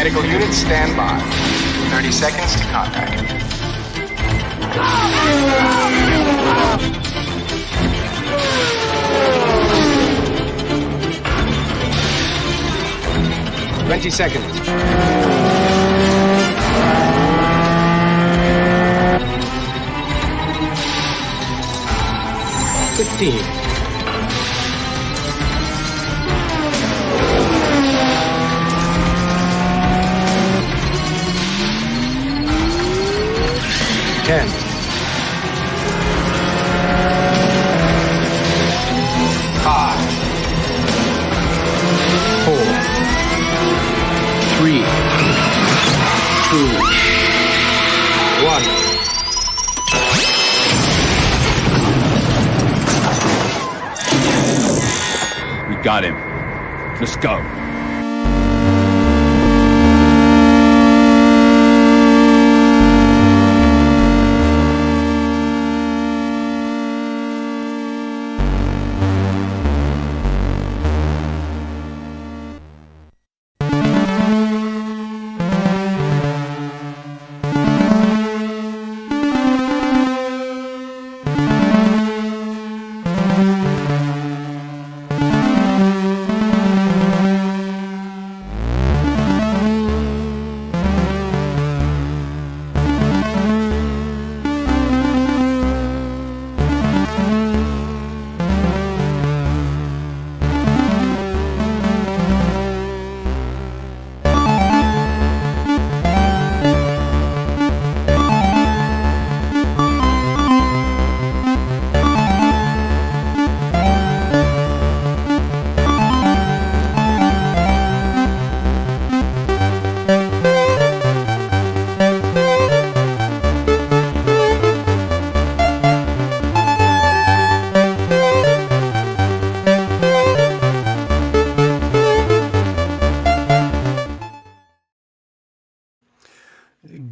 Medical units stand by. 30 seconds to contact. 20 seconds. 15. 10. 5. 4. 3. 2. 1. We got him. Let's go.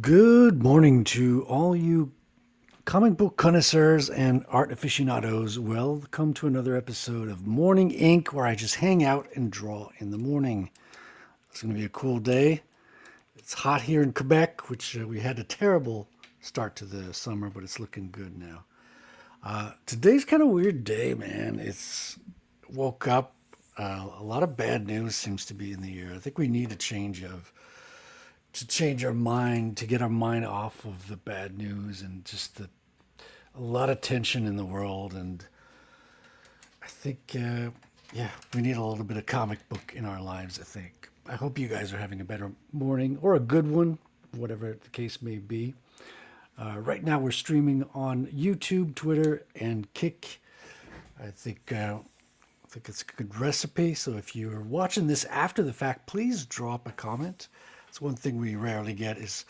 Good morning to all you comic book connoisseurs and art aficionados. Welcome to another episode of Morning Ink, where I just hang out and draw in the morning. It's going to be a cool day. It's hot here in Quebec, which we had a terrible start to the summer, but it's looking good now. Today's kind of a weird day, man. It's woke up. A lot of bad news seems to be in the air. I think we need to change our mind, to get our mind off of the bad news and just a lot of tension in the world. And I think, we need a little bit of comic book in our lives, I think. I hope you guys are having a better morning or a good one, whatever the case may be. Right now we're streaming on YouTube, Twitter, and Kick. I think it's a good recipe. So if you're watching this after the fact, please drop a comment. It's one thing we rarely get is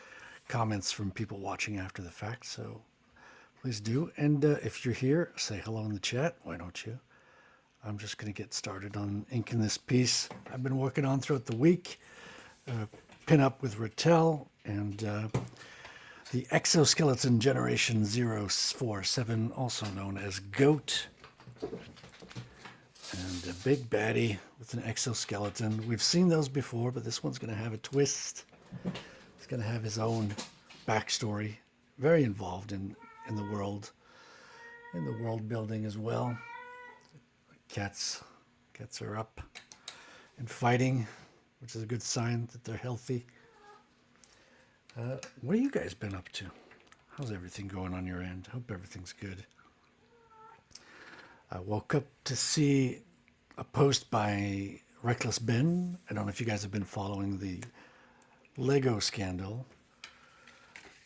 comments from people watching after the fact, so please do. And if you're here, say hello in the chat. Why don't you? I'm just going to get started on inking this piece I've been working on throughout the week. Pin up with Rattel and the Exoskeleton Generation 047, also known as GOAT. And a big baddie with an exoskeleton. We've seen those before, but this one's going to have a twist. He's going to have his own backstory. Very involved in the world building as well. Cats are up and fighting, which is a good sign that they're healthy. What have you guys been up to? How's everything going on your end? Hope everything's good. I woke up to see a post by Reckless Ben. I don't know if you guys have been following the Lego scandal,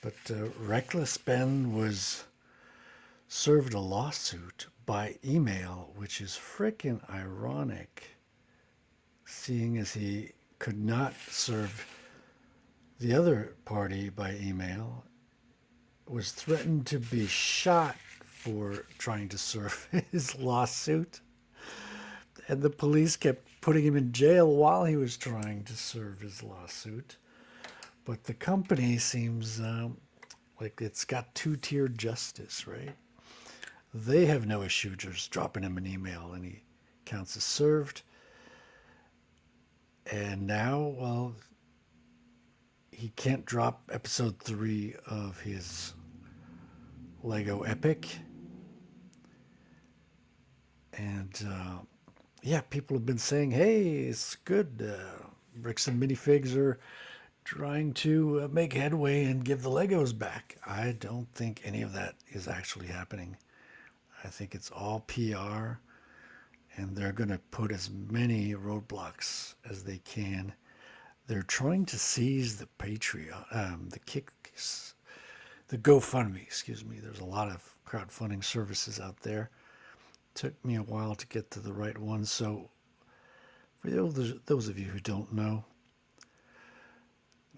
but Reckless Ben was served a lawsuit by email, which is freaking ironic, seeing as he could not serve the other party by email, was threatened to be shot for trying to serve his lawsuit. And the police kept putting him in jail while he was trying to serve his lawsuit. But the company seems like it's got two-tiered justice, right? They have no issue just dropping him an email and he counts as served. And now, well, he can't drop episode 3 of his Lego Epic. And yeah, people have been saying, hey, it's good. Bricks and Minifigs are trying to make headway and give the Legos back. I don't think any of that is actually happening. I think it's all PR, and they're going to put as many roadblocks as they can. They're trying to seize the Patreon, the GoFundMe, excuse me. There's a lot of crowdfunding services out there. Took me a while to get to the right one. So for those of you who don't know,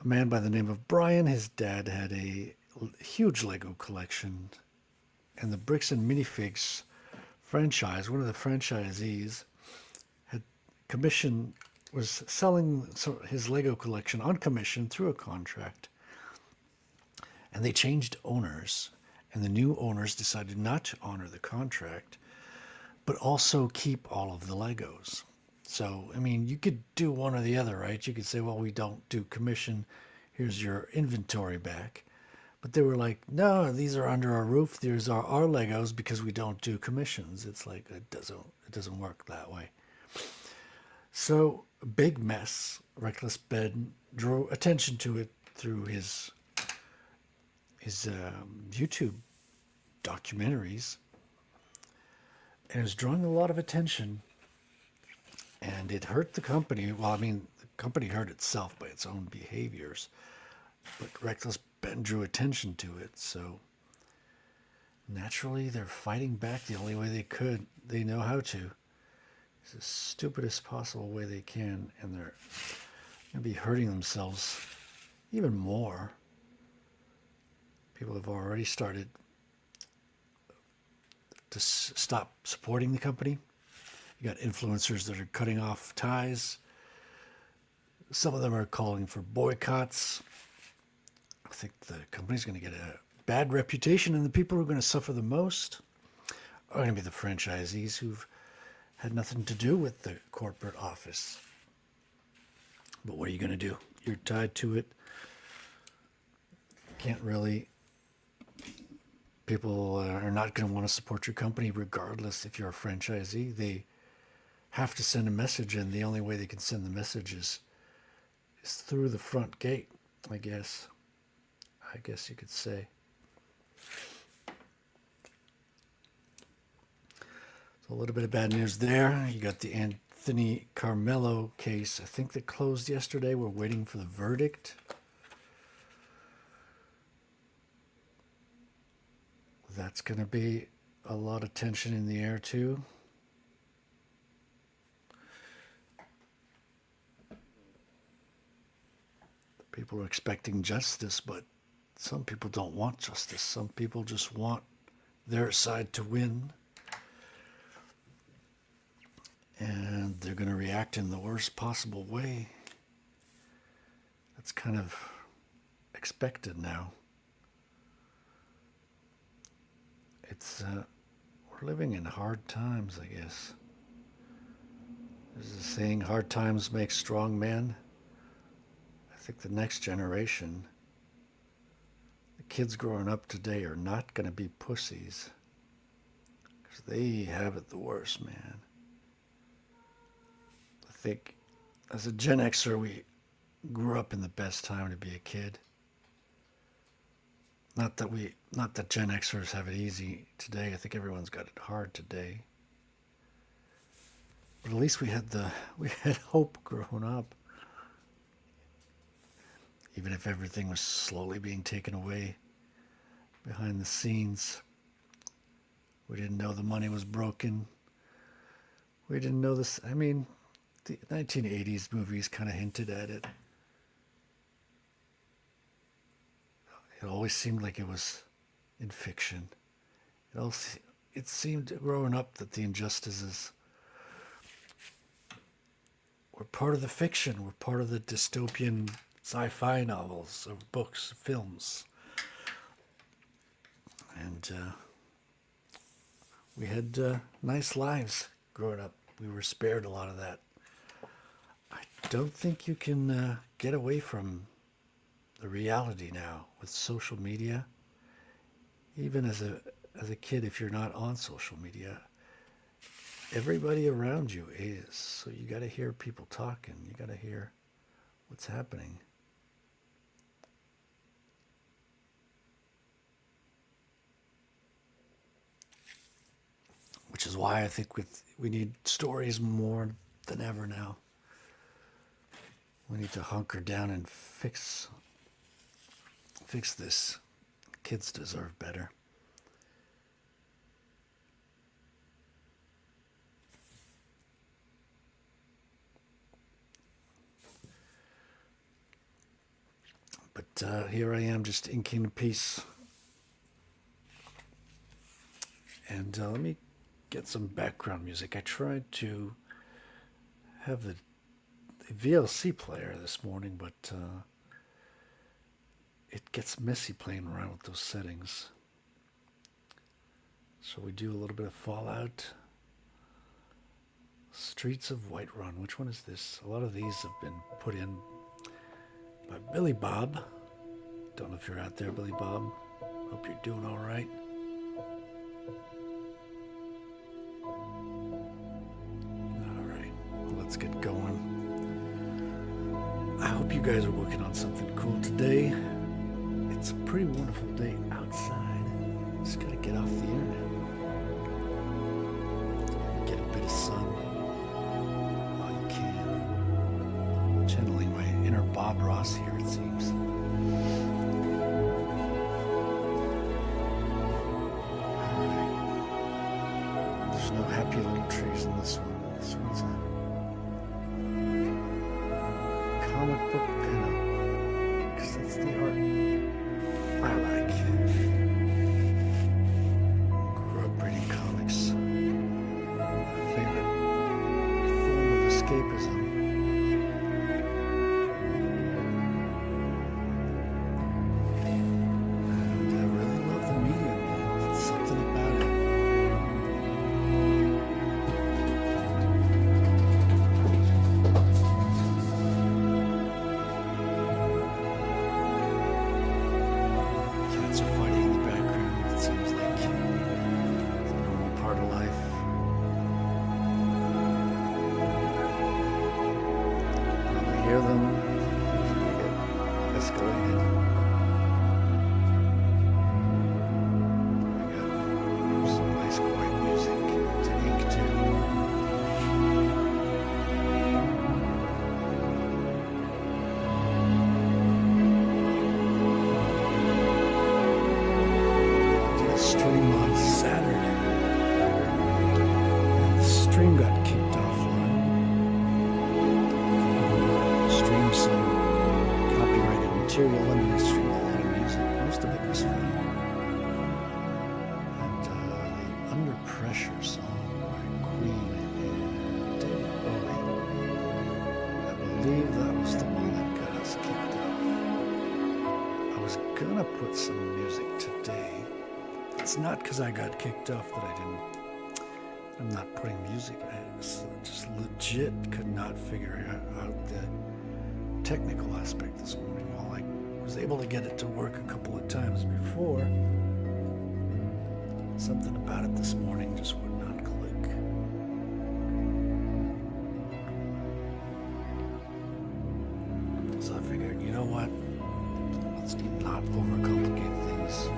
a man by the name of Brian, his dad had a huge Lego collection, and the Bricks and Minifigs franchise, one of the franchisees, was selling his Lego collection on commission through a contract. And they changed owners, and the new owners decided not to honor the contract, but also keep all of the Legos. So, I mean, you could do one or the other, right? You could say, well, we don't do commission. Here's your inventory back. But they were like, no, these are under our roof. These are our Legos because we don't do commissions. It's like, it doesn't work that way. So, big mess. Reckless Ben drew attention to it through his YouTube documentaries. And it was drawing a lot of attention. And it hurt the company. Well, I mean, the company hurt itself by its own behaviors. But Reckless Ben drew attention to it. So naturally, they're fighting back the only way they could. They know how to. It's the stupidest possible way they can. And they're going to be hurting themselves even more. People have already started to stop supporting the company. You got influencers that are cutting off ties. Some of them are calling for boycotts. I think the company's going to get a bad reputation, and the people who are going to suffer the most are going to be the franchisees who've had nothing to do with the corporate office. But what are you going to do? You're tied to it. Can't really. People are not going to want to support your company regardless if you're a franchisee. They have to send a message, and the only way they can send the message is through the front gate, I guess you could say. So a little bit of bad news there. You got the Anthony Carmelo case, I think, that closed yesterday. We're waiting for the verdict. That's going to be a lot of tension in the air, too. People are expecting justice, but some people don't want justice. Some people just want their side to win. And they're going to react in the worst possible way. That's kind of expected now. It's we're living in hard times, I guess. There's a saying, hard times make strong men. I think the next generation, the kids growing up today, are not going to be pussies. Because they have it the worst, man. I think as a Gen Xer, we grew up in the best time to be a kid. Not that Gen Xers have it easy today. I think everyone's got it hard today. But at least we had hope growing up. Even if everything was slowly being taken away behind the scenes. We didn't know the money was broken. We didn't know this. I mean, the 1980s movies kind of hinted at it. It always seemed like it was in fiction. It seemed growing up that the injustices were part of the fiction, were part of the dystopian sci-fi novels or books, films. And we had nice lives growing up. We were spared a lot of that. I don't think you can get away from the reality now with social media. Even as a kid, if you're not on social media, everybody around you is. So you got to hear people talking. You got to hear what's happening. Which is why I think we need stories more than ever now. We need to hunker down and fix this. Kids deserve better. But here I am just inking a piece. And let me get some background music. I tried to have the VLC player this morning, but it gets messy playing around with those settings. So we do a little bit of Fallout. Streets of Whiterun. Which one is this? A lot of these have been put in by Billy Bob. Don't know if you're out there, Billy Bob. Hope you're doing all right. All right, well, let's get going. I hope you guys are working on something cool today. It's a pretty wonderful day outside. Just gotta get off the internet. Get a bit of sun while you can. Channeling my inner Bob Ross here, it seems. Alright. There's no happy little trees in this one. This one's a comic book pinup. Because that's the art I like. Grew up reading comics. My favorite form of escapism. And I really love the medium, man. There's something about it. Cats are fighting in the background. It seems like it's a normal part of life. Probably hear them. Usually get escalated. We got some nice quiet music to ink to. Did a stream on Saturday. And the stream got kicked offline. Streamed some copyrighted material. I mean, I streamed a lot of music. Most of it was fun. And the Under Pressure song by Queen and David Bowie. I believe that was the one that got us kicked off. I was gonna put some music today. It's not because I got kicked off that I'm not putting music. I just legit could not figure out the technical aspect this morning. While I was able to get it to work a couple of times before, something about it this morning just would not click. So I figured, you know what? Let's not overcomplicate things.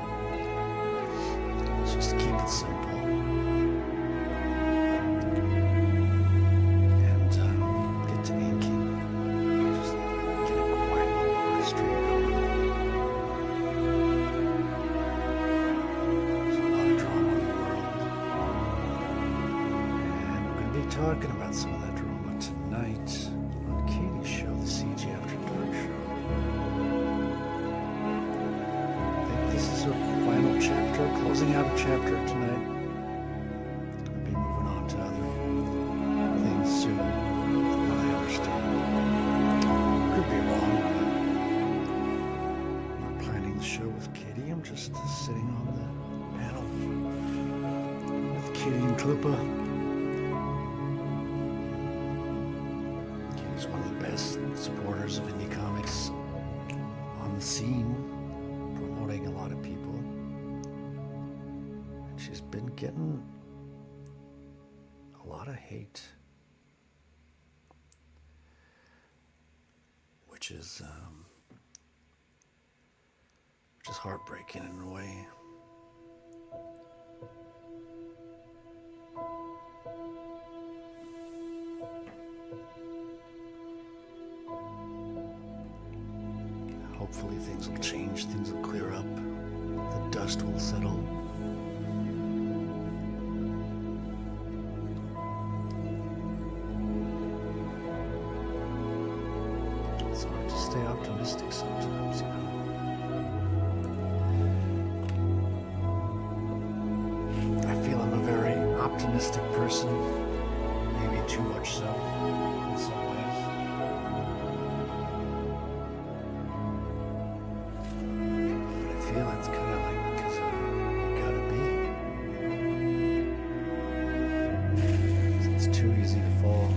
Let's just keep it simple. And get to inking. Just get a quiet little art stream going. There's a lot of drama in the world. And we're going to be talking about some of that drama tonight on Katie's show, the CG After Dark show. I think this is her final chapter, closing out a chapter tonight. I'll be moving on to other things soon, from what I understand. Could be wrong, but I'm not planning the show with Katie. I'm just sitting on the panel with Katie and Klippa. Katie's one of the best supporters of indie comics on the scene, promoting a lot of people. And she's been getting a lot of hate, which is heartbreaking in a way. Hopefully things will change, things will clear up, the dust will settle. It's hard to stay optimistic sometimes, you know. I feel I'm a very optimistic person, maybe too much so in some ways. But I feel it's kind of like, because you gotta be. It's too easy to fall.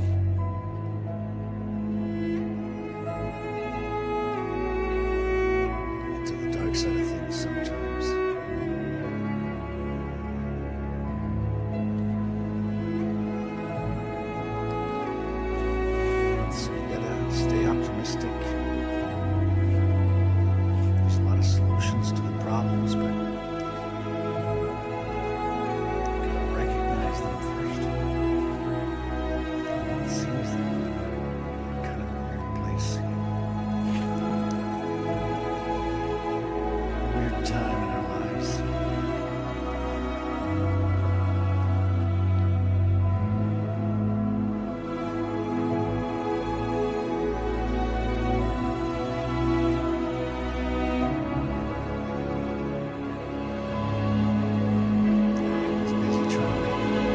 Into the dark side of things sometimes. So you gotta stay optimistic. There's a lot of solutions to the problems, but you gotta recognize them first. It seems that we're kind of in a weird place. A weird time in our lives. I was busy trying to make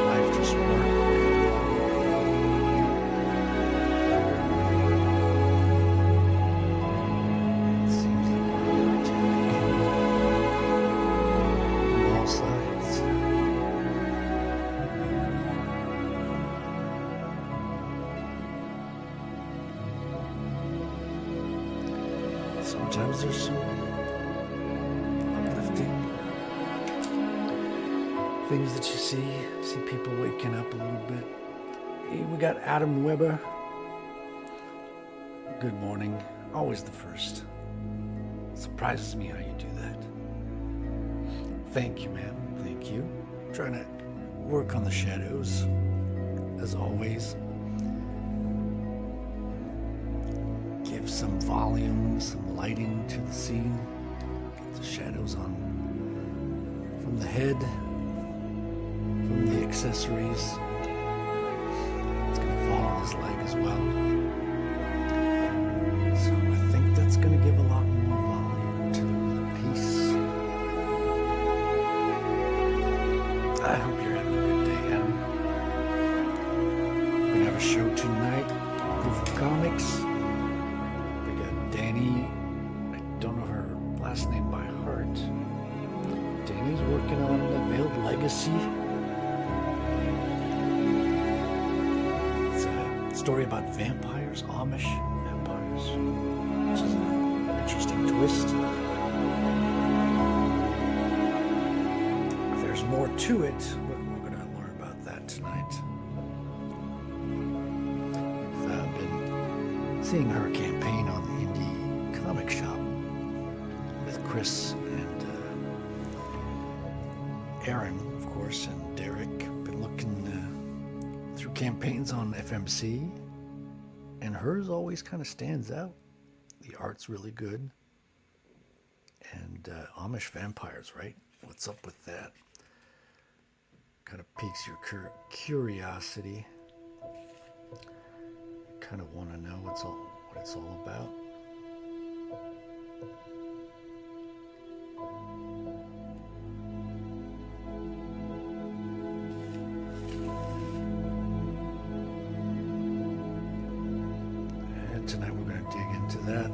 life just work. It seems like we're under attack from all sides. Sometimes there's some uplifting things that you see people waking up a little bit. Hey, we got Adam Weber. Good morning. Always the first. Surprises me how you do that. Thank you, man. Thank you. Trying to work on the shadows, as always. Give some volume, some lighting to the scene. Get the shadows on from the head, from the accessories. It's gonna fall on his leg as well. So I think that's gonna give a lot more volume to the piece. I hope you're having a good day, Adam. We're gonna have a show tonight. Proof of Comics. We got Danny. I don't know her last name by heart. Danny's working on the Veiled Legacy. It's a story about vampires, Amish vampires, which is an interesting twist. There's more to it, but we're going to learn about that tonight. We've been seeing her campaign on the Indie Comic Shop with Chris and Aaron, of course, and Derek. Been looking through campaigns on FMC, and hers always kind of stands out. The art's really good. And Amish vampires, right? What's up with that? Kind of piques your curiosity. You kind of want to know what it's all about. And tonight we're going to dig into that.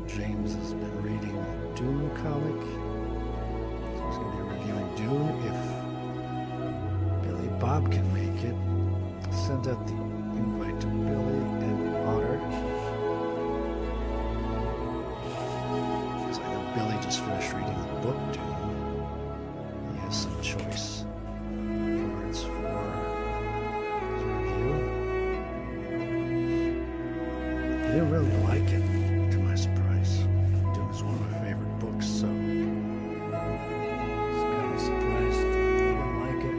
James has been reading the Dune comic. So he's going to be reviewing Dune. If Billy Bob can make it, send out the invite to Billy and Otter. just finished reading the book, Dune. He has some choice words for his review. He didn't really like it, to my surprise. Dune is one of my favorite books, so I was kind of surprised he didn't like it.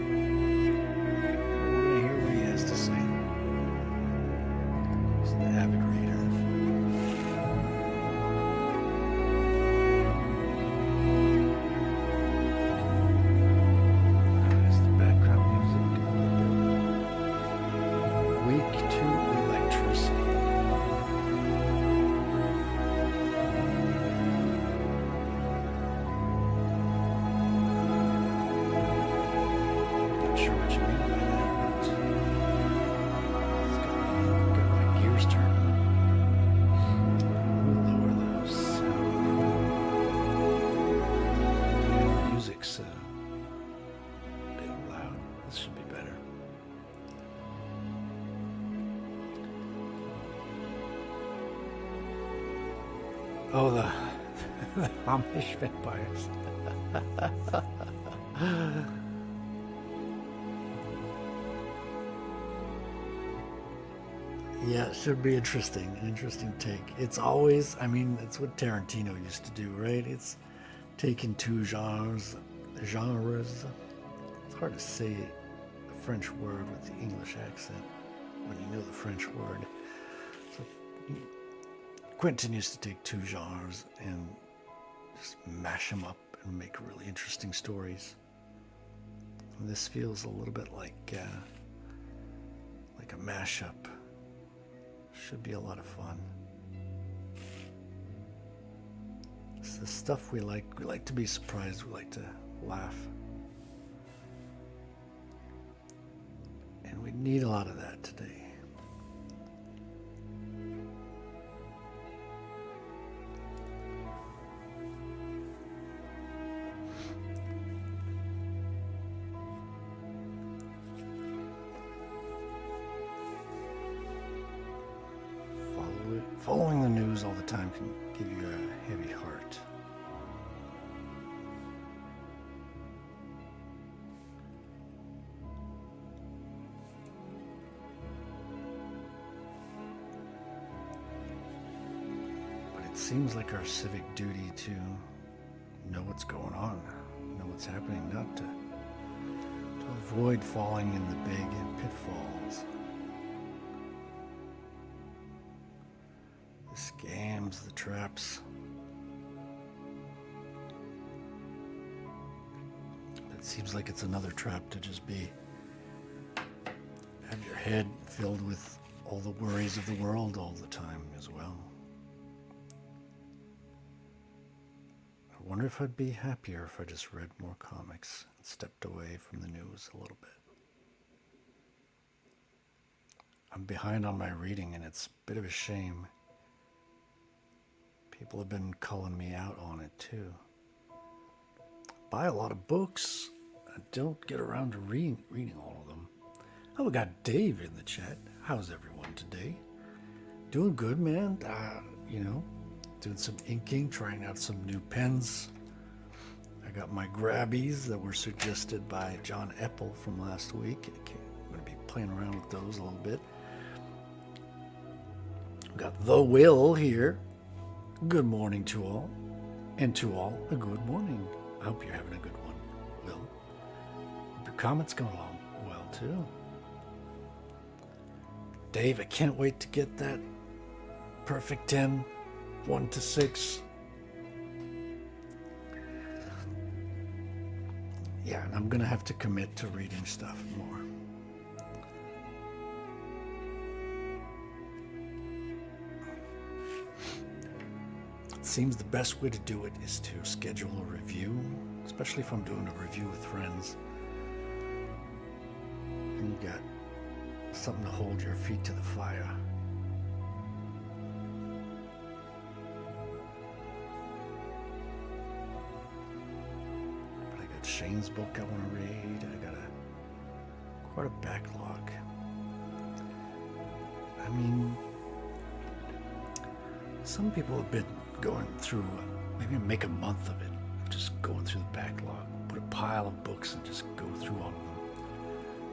We're going to hear what he has to say. He's an avid reader. There's the background music. Weak to electricity. Not sure what you mean by that, but it's got my gears turning. We'll lower the sound a little bit. Yeah, the music's a bit loud. This should be better. Oh, the Amish vampires. Yeah, it should be interesting. An interesting take. It's always, I mean, that's what Tarantino used to do, right? It's taking two genres. It's hard to say a French word with the English accent when you know the French word. So Quentin used to take two genres and just mash them up and make really interesting stories. And this feels a little bit like a mashup. Should be a lot of fun. It's the stuff we like. We like to be surprised. We like to laugh. And we need a lot of that today. Following the news all the time can give you a heavy heart. But it seems like our civic duty to know what's going on, know what's happening, not to avoid falling in the big pitfalls. The scams, the traps. It seems like it's another trap to just have your head filled with all the worries of the world all the time as well. I wonder if I'd be happier if I just read more comics and stepped away from the news a little bit. I'm behind on my reading and it's a bit of a shame. People have been calling me out on it too. Buy a lot of books. I don't get around to reading all of them. Oh, we got Dave in the chat. How's everyone today? Doing good, man. Doing some inking, trying out some new pens. I got my grabbies that were suggested by John Eppel from last week. I'm going to be playing around with those a little bit. We got The Will here. Good morning to all, and to all a good morning. I hope you're having a good one, Will. Hope your comments going along well too. Dave, I can't wait to get that perfect 10, 1 to 6. Yeah, and I'm gonna have to commit to reading stuff more. Seems the best way to do it is to schedule a review, especially if I'm doing a review with friends. And you got something to hold your feet to the fire. But I got Shane's book I want to read. I got quite a backlog. I mean, some people have been going through maybe even make a month of it. Just going through the backlog, put a pile of books and just go through all of them.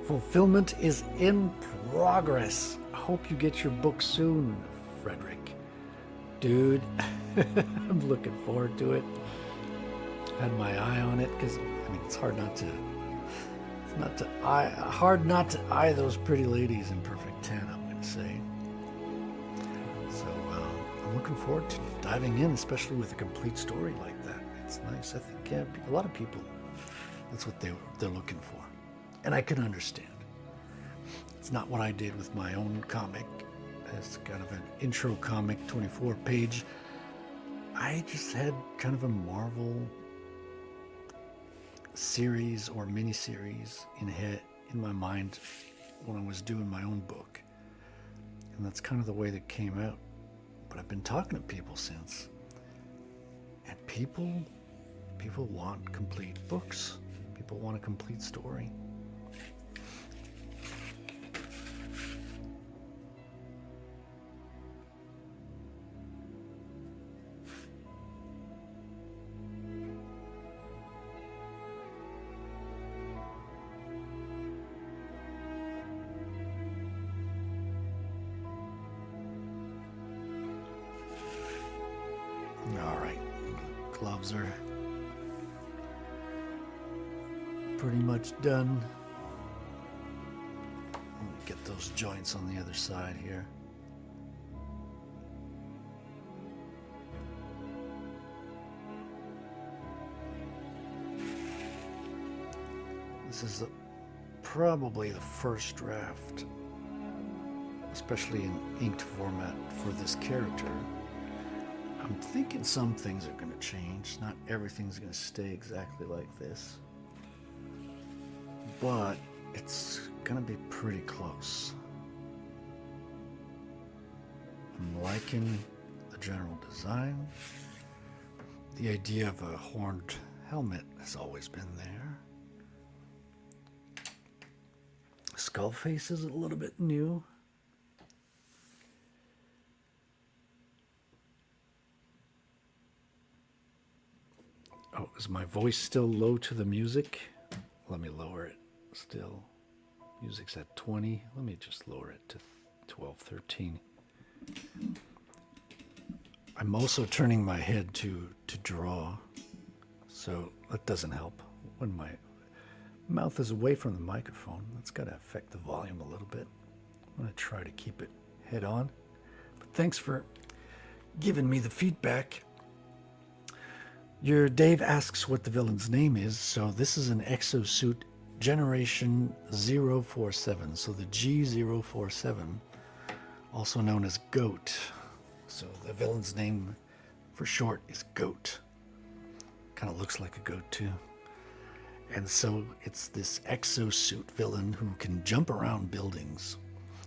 Fulfillment is in progress. I hope you get your book soon, Frederick. Dude, I'm looking forward to it. Had my eye on it because it's hard not to eye those pretty ladies in Perfect 10, I'm going to say. So I'm looking forward to diving in, especially with a complete story like that. It's nice. I think a lot of people, that's what they're looking for, and I can understand. It's not what I did with my own comic. It's kind of an intro comic, 24-page. I just had kind of a Marvel series or mini-series in my mind when I was doing my own book, and that's kind of the way that came out. But I've been talking to people since, and people want complete books. People want a complete story. All right, gloves are pretty much done. Let me get those joints on the other side here. This is probably the first draft, especially in inked format, for this character. I'm thinking some things are going to change. Not everything's going to stay exactly like this, but it's going to be pretty close. I'm liking the general design. The idea of a horned helmet has always been there. Skull face is a little bit new. Oh, is my voice still low to the music? Let me lower it still. Music's at 20. Let me just lower it to 12, 13. I'm also turning my head to draw, so that doesn't help. When my mouth is away from the microphone, that's got to affect the volume a little bit. I'm going to try to keep it head on. But thanks for giving me the feedback. Your Dave asks what the villain's name is. So this is an exosuit generation 047. So the G047, also known as Goat. So the villain's name for short is Goat. Kind of looks like a goat too. And so it's this exosuit villain who can jump around buildings,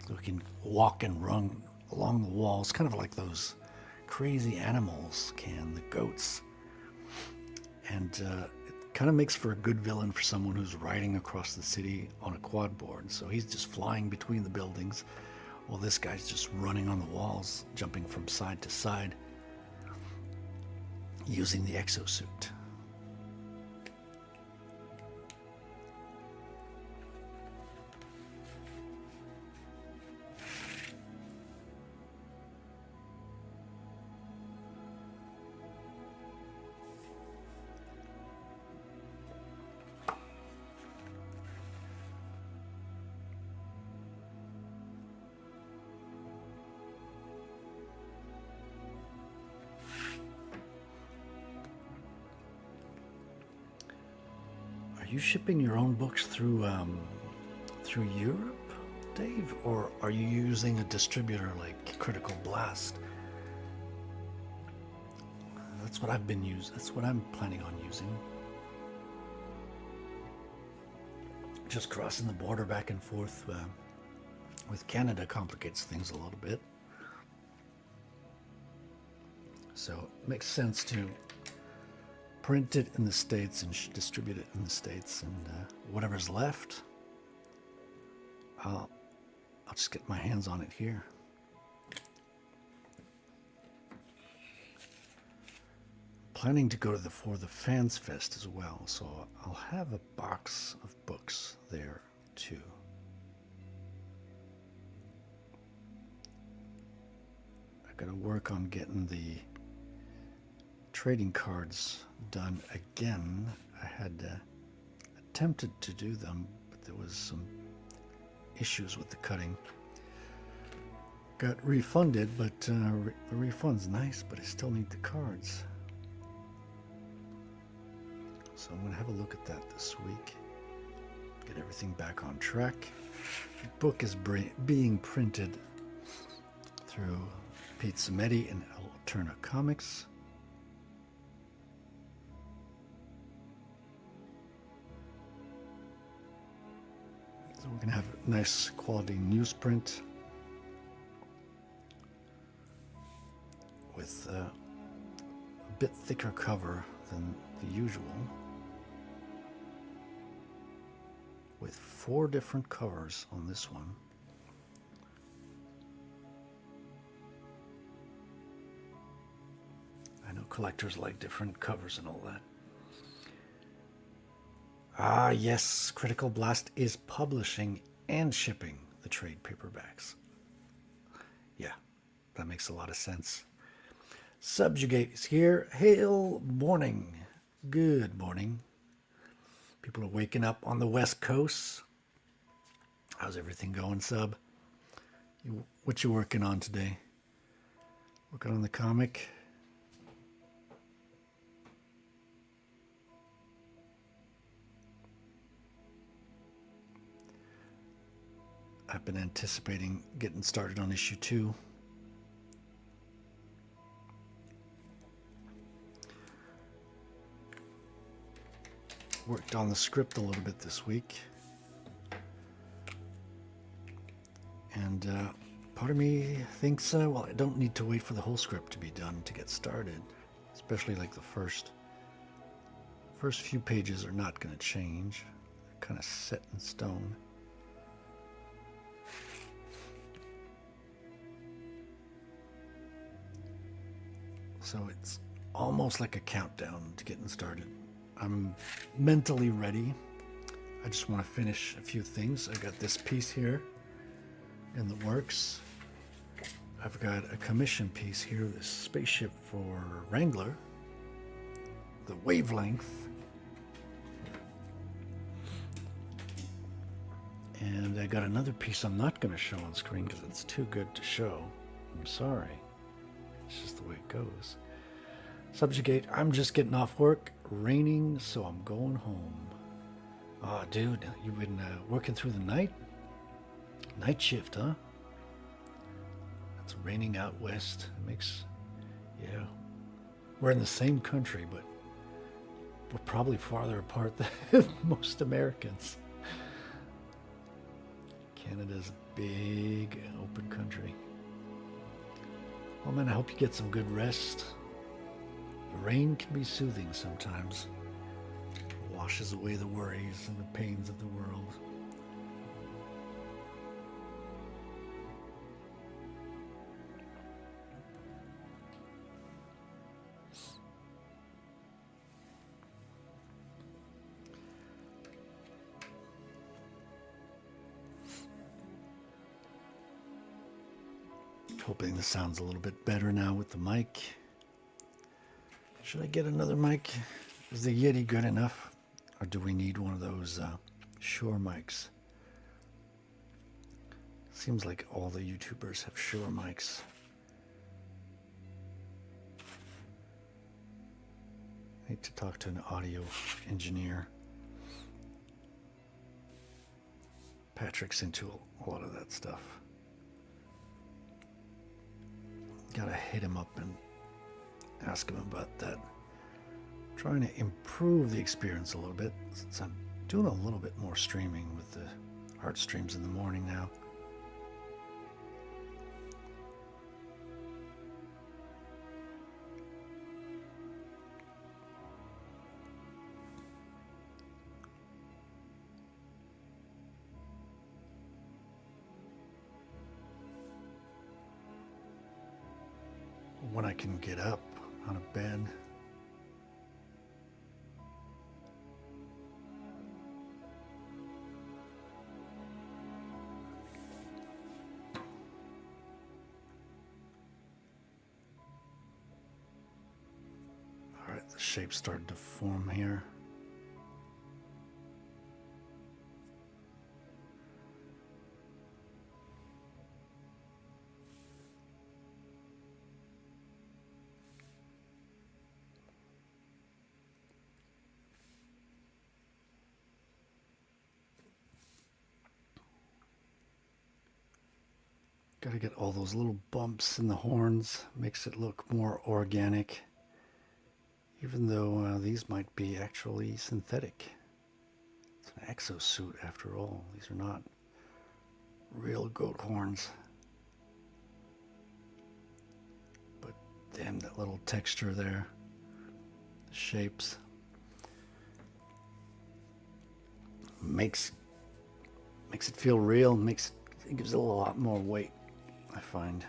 who can walk and run along the walls, kind of like those crazy animals can, the goats. And it kind of makes for a good villain for someone who's riding across the city on a quad board. So he's just flying between the buildings, while this guy's just running on the walls, jumping from side to side, using the exosuit. Are you shipping your own books through Europe, Dave, or are you using a distributor like Critical Blast? That's what I've been using. That's what I'm planning on using. Just crossing the border back and forth with Canada complicates things a little bit. So it makes sense to print it in the States and distribute it in the States, and whatever's left, I'll just get my hands on it here. planning to go to the Fans Fest as well, so I'll have a box of books there too. I gotta work on getting the trading cards done again. I had attempted to do them, but there was some issues with the cutting. Got refunded, but the refund's nice, but I still need the cards. So I'm going to have a look at that this week. Get everything back on track. The book is being printed through Pete Samedi and Alterna Comics. So we're going to have a nice quality newsprint with a bit thicker cover than the usual, with 4 different covers on this one. I know collectors like different covers and all that. Ah, yes, Critical Blast is publishing and shipping the trade paperbacks. Yeah, that makes a lot of sense. Subjugate is here. Hail morning. Good morning. People are waking up on the West Coast. How's everything going, Sub? What you working on today? Working on the comic? I've been anticipating getting started on issue 2. Worked on the script a little bit this week. And part of me thinks, well, I don't need to wait for the whole script to be done to get started. Especially like the first few pages are not going to change. They're kind of set in stone. So it's almost like a countdown to getting started. I'm mentally ready. I just want to finish a few things. I got this piece here in the works. I've got a commission piece here, this spaceship for Wrangler, the Wavelength. And I got another piece I'm not going to show on screen because it's too good to show. I'm sorry. It's just the way it goes. Subjugate, I'm just getting off work. Raining, so I'm going home. Oh, dude, you've been working through the night? Night shift, huh? It's raining out west. It makes, yeah. We're in the same country, but we're probably farther apart than most Americans. Canada's a big, open country. Well, man, I hope you get some good rest. The rain can be soothing sometimes. It washes away the worries and the pains of the world. Hoping the sound's a little bit better now with the mic. Should I get another mic? Is the Yeti good enough? Or do we need one of those Shure mics? Seems like all the YouTubers have Shure mics. I need to talk to an audio engineer. Patrick's into a lot of that stuff. Gotta hit him up and ask him about that. Trying to improve the experience a little bit since I'm doing a little bit more streaming with the art streams in the morning now. When I can get up out of bed, The shape started to form here. Got to get all those little bumps in the horns, makes it look more organic, even though these might be actually synthetic. It's an exosuit after all. These are not real goat horns. But damn, that little texture there, the shapes, makes it feel real, it gives it a lot more weight, I find.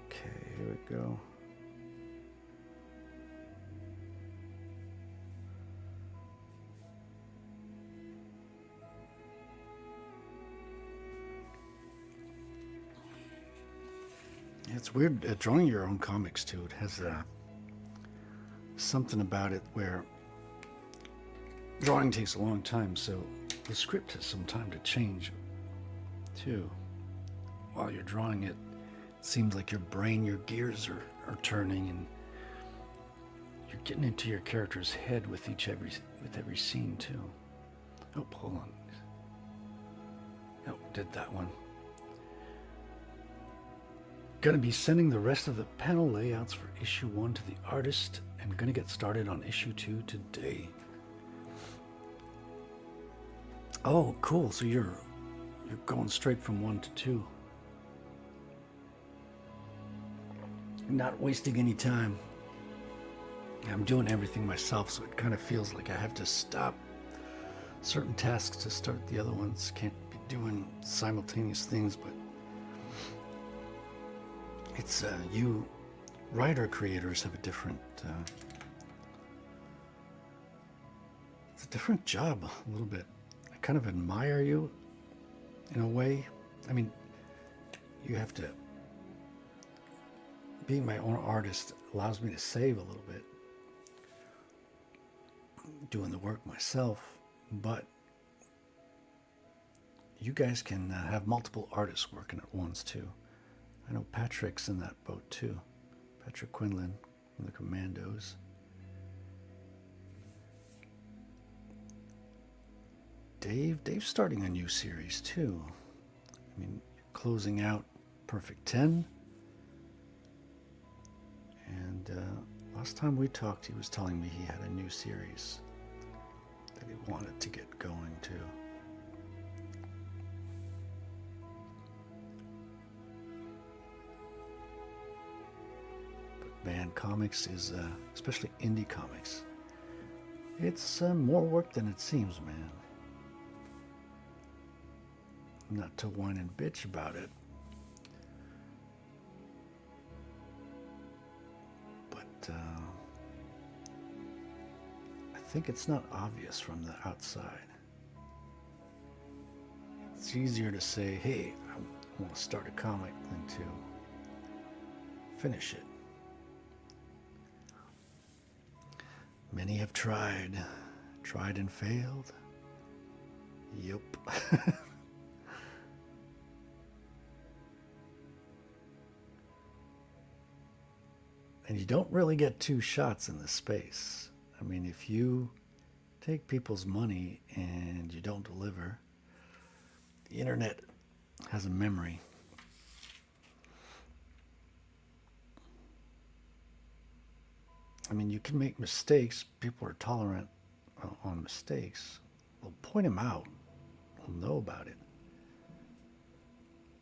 Okay, here we go. It's weird drawing your own comics too. It has something about it where drawing takes a long time, so the script has some time to change too. While you're drawing it, it seems like your brain, your gears are turning, and you're getting into your character's head with every scene too. Oh, hold on. Oh, did that one. Gonna be sending the rest of the panel layouts for issue 1 to the artist, and gonna get started on issue 2 today. Oh, cool. So you're going straight from 1 to 2. Not wasting any time. I'm doing everything myself, so it kind of feels like I have to stop certain tasks to start the other ones. Can't be doing simultaneous things, but it's you writer creators have a different it's a different job a little bit. I kind of admire you in a way. I mean, you have to, being my own artist allows me to save a little bit doing the work myself, but you guys can have multiple artists working at once too. I know Patrick's in that boat too. Patrick Quinlan from the Commandos. Dave's starting a new series too. I mean, closing out Perfect 10. And last time we talked, he was telling me he had a new series that he wanted to get going too. Man, comics is, especially indie comics, it's more work than it seems, man. Not to whine and bitch about it, but I think it's not obvious from the outside. It's easier to say, hey, I want to start a comic than to finish it. Many have tried and failed. Yup. And you don't really get two shots in this space. I mean, if you take people's money and you don't deliver, the internet has a memory. I mean, you can make mistakes. People are tolerant on mistakes. We'll point them out. We'll know about it.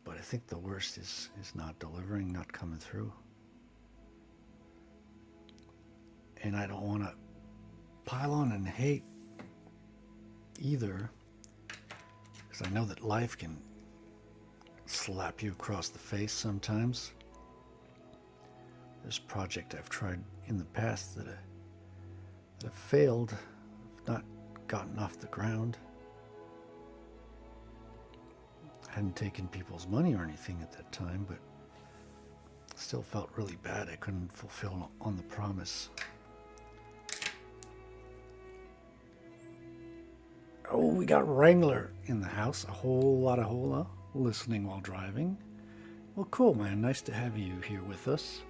But I think the worst is not delivering, not coming through. And I don't want to pile on and hate either, because I know that life can slap you across the face sometimes This project I've tried in the past that have failed, not gotten off the ground. Hadn't taken people's money or anything at that time, but still felt really bad I couldn't fulfill on the promise. Oh, we got Wrangler in the house. A whole lot of hola, listening while driving. Well, cool, man. Nice to have you here with us.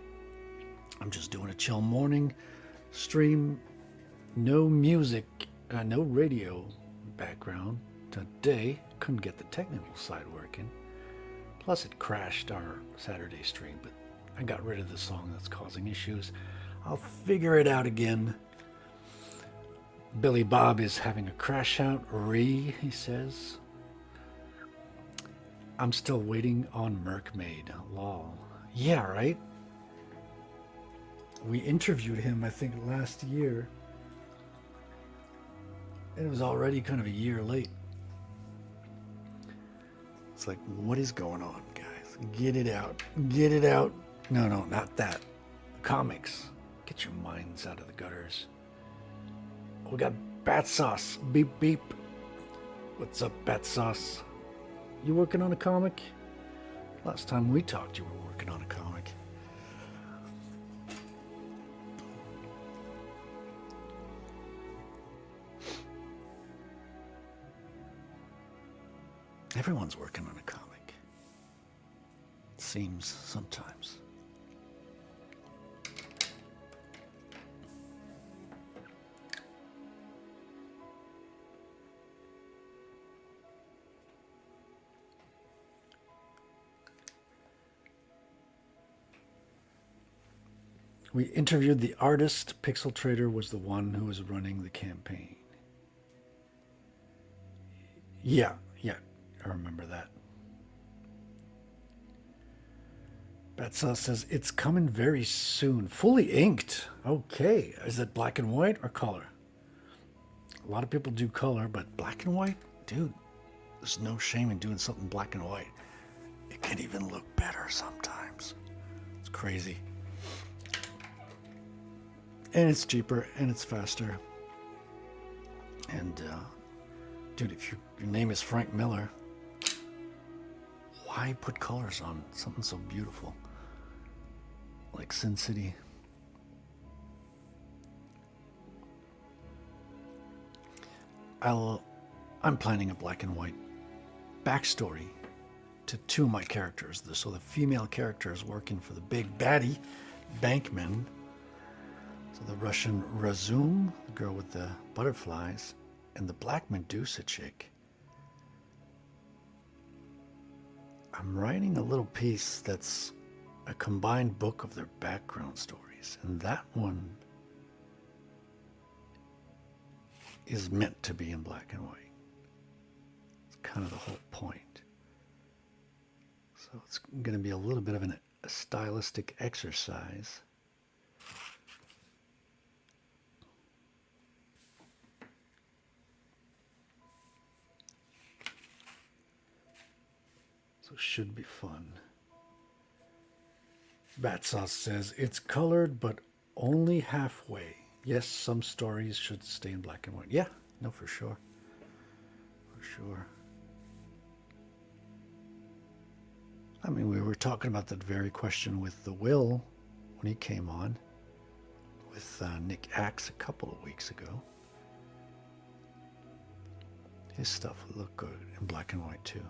I'm just doing a chill morning stream. No music, no radio background today. Couldn't get the technical side working. Plus, it crashed our Saturday stream, but I got rid of the song that's causing issues. I'll figure it out again. Billy Bob is having a crash out. He says. I'm still waiting on Merkmaid. Lol. Yeah, right? We interviewed him, I think, last year. And it was already kind of a year late. It's like, what is going on, guys? Get it out. Get it out. No, not that. Comics. Get your minds out of the gutters. We got Bat Sauce. Beep, beep. What's up, Bat Sauce? You working on a comic? Last time we talked, you were working on a comic. Everyone's working on a comic. It seems sometimes. We interviewed the artist. Pixel Trader was the one who was running the campaign. Yeah, I remember that. Batsa says, it's coming very soon. Fully inked. Okay. Is it black and white or color? A lot of people do color, but black and white? Dude, there's no shame in doing something black and white. It can even look better sometimes. It's crazy. And it's cheaper, and it's faster. And, dude, if your name is Frank Miller, why put colors on something so beautiful like Sin City? I'm planning a black and white backstory to two of my characters. So the female character is working for the big baddie, Bankman. So the Russian Razum, the girl with the butterflies, and the Black Medusa chick. I'm writing a little piece that's a combined book of their background stories, and that one is meant to be in black and white. It's kind of the whole point. So it's going to be a little bit of a stylistic exercise. So it should be fun. Bat Sauce says, it's colored, but only halfway. Yes, some stories should stay in black and white. Yeah, no, for sure. For sure. I mean, we were talking about that very question with the Will when he came on with Nick Axe a couple of weeks ago. His stuff would look good in black and white too.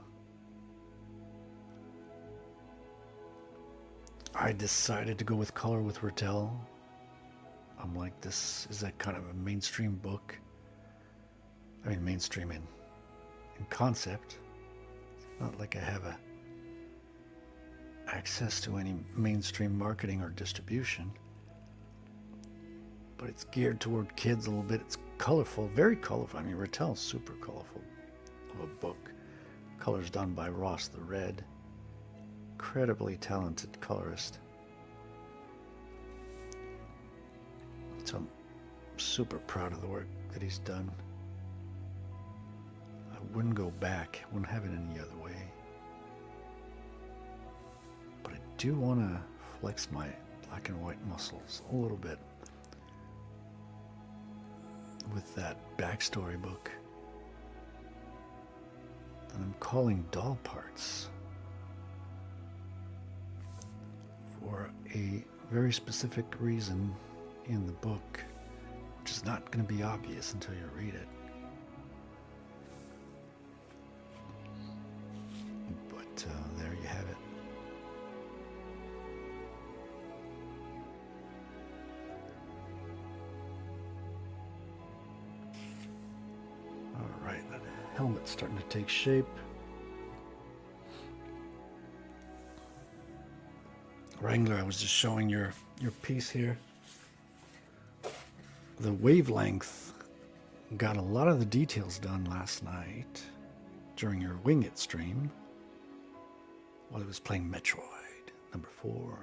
I decided to go with color with Rattel. I'm like, this is a kind of a mainstream book. I mean, mainstream in concept. It's not like I have access to any mainstream marketing or distribution. But it's geared toward kids a little bit. It's colorful, very colorful. I mean, Rattel's super colorful of a book. Colors done by Ross the Red. Incredibly talented colorist. So I'm super proud of the work that he's done. I wouldn't go back, wouldn't have it any other way. But I do want to flex my black and white muscles a little bit with that backstory book that I'm calling Doll Parts for a very specific reason in the book, which is not going to be obvious until you read it. But there you have it. All right, that helmet's starting to take shape. Wrangler, I was just showing your piece here. The wavelength got a lot of the details done last night during your Wing It stream while I was playing Metroid number 4.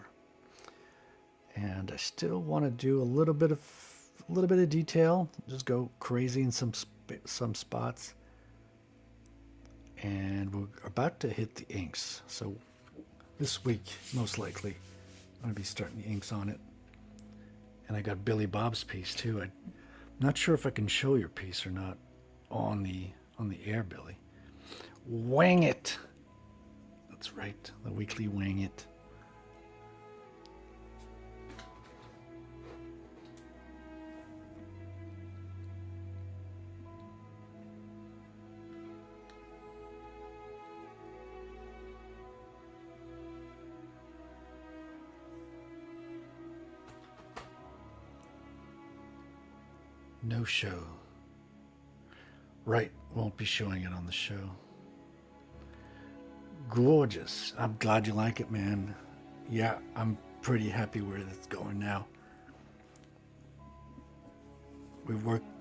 And I still want to do a little bit of detail, just go crazy in some spots. And we're about to hit the inks. So this week, most likely, I'm going to be starting the inks on it. And I got Billy Bob's piece too. I'm not sure if I can show your piece or not on the air, Billy. Wing It. That's right, the weekly Wing It. No show. Right, won't be showing it on the show. Gorgeous. I'm glad you like it, man. Yeah, I'm pretty happy where it's going now.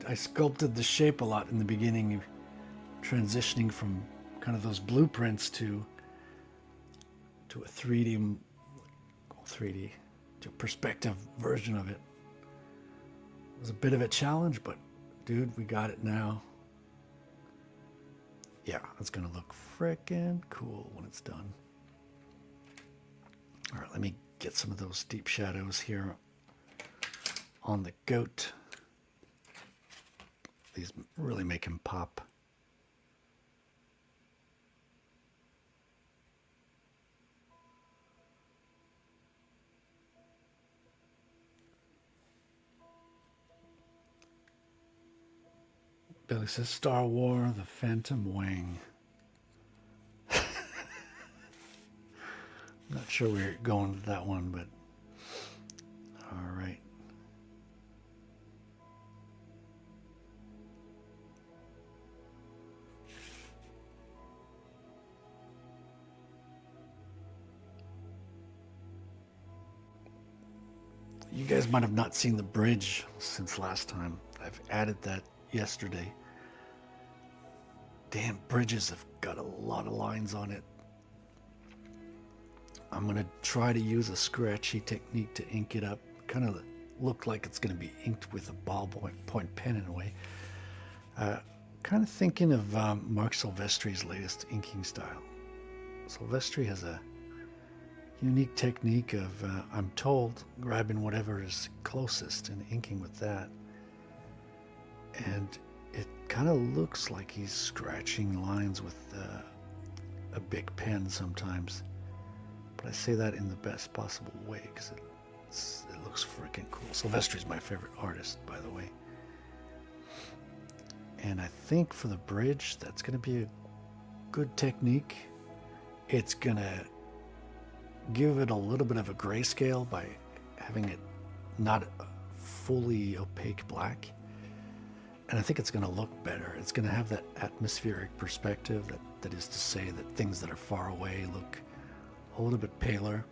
I sculpted the shape a lot in the beginning, transitioning from kind of those blueprints to a 3D, to a perspective version of it. It was a bit of a challenge, but dude, we got it now. Yeah, it's gonna look frickin' cool when it's done. All right, let me get some of those deep shadows here on the goat. These really make him pop. Billy says Star Wars, The Phantom Wing. Not sure we're going with that one, but all right. You guys might have not seen the bridge since last time. I've added that yesterday. Damn, bridges have got a lot of lines on it. I'm gonna try to use a scratchy technique to ink it up. Kind of look like it's gonna be inked with a ballpoint pen in a way. Kind of thinking of Mark Silvestri's latest inking style. Silvestri has a unique technique of, I'm told, grabbing whatever is closest and inking with that. And it kind of looks like he's scratching lines with a big pen sometimes. But I say that in the best possible way because it looks freaking cool. Silvestri's my favorite artist, by the way. And I think for the bridge, that's going to be a good technique. It's going to give it a little bit of a grayscale by having it not fully opaque black. And I think it's going to look better. It's going to have that atmospheric perspective, that is to say that things that are far away look a little bit paler.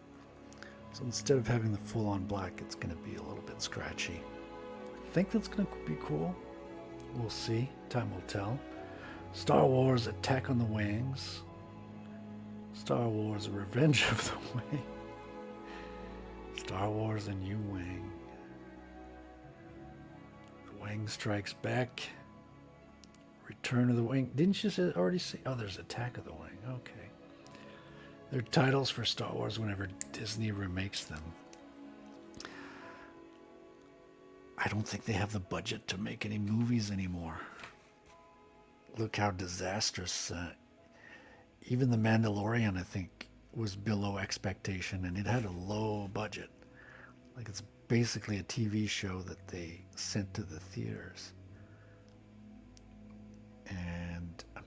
So instead of having the full-on black, it's going to be a little bit scratchy. I think that's going to be cool. We'll see. Time will tell. Star Wars Attack on the Wings. Star Wars Revenge of the Wing. Star Wars A New Wing. The Wing Strikes Back. Return of the Wing. Didn't you already say? Oh, there's Attack of the Wing. Okay. They're titles for Star Wars whenever Disney remakes them. I don't think they have the budget to make any movies anymore. Look how disastrous. Even The Mandalorian, I think, was below expectation, and it had a low budget. Like, it's basically a TV show that they sent to the theaters. And I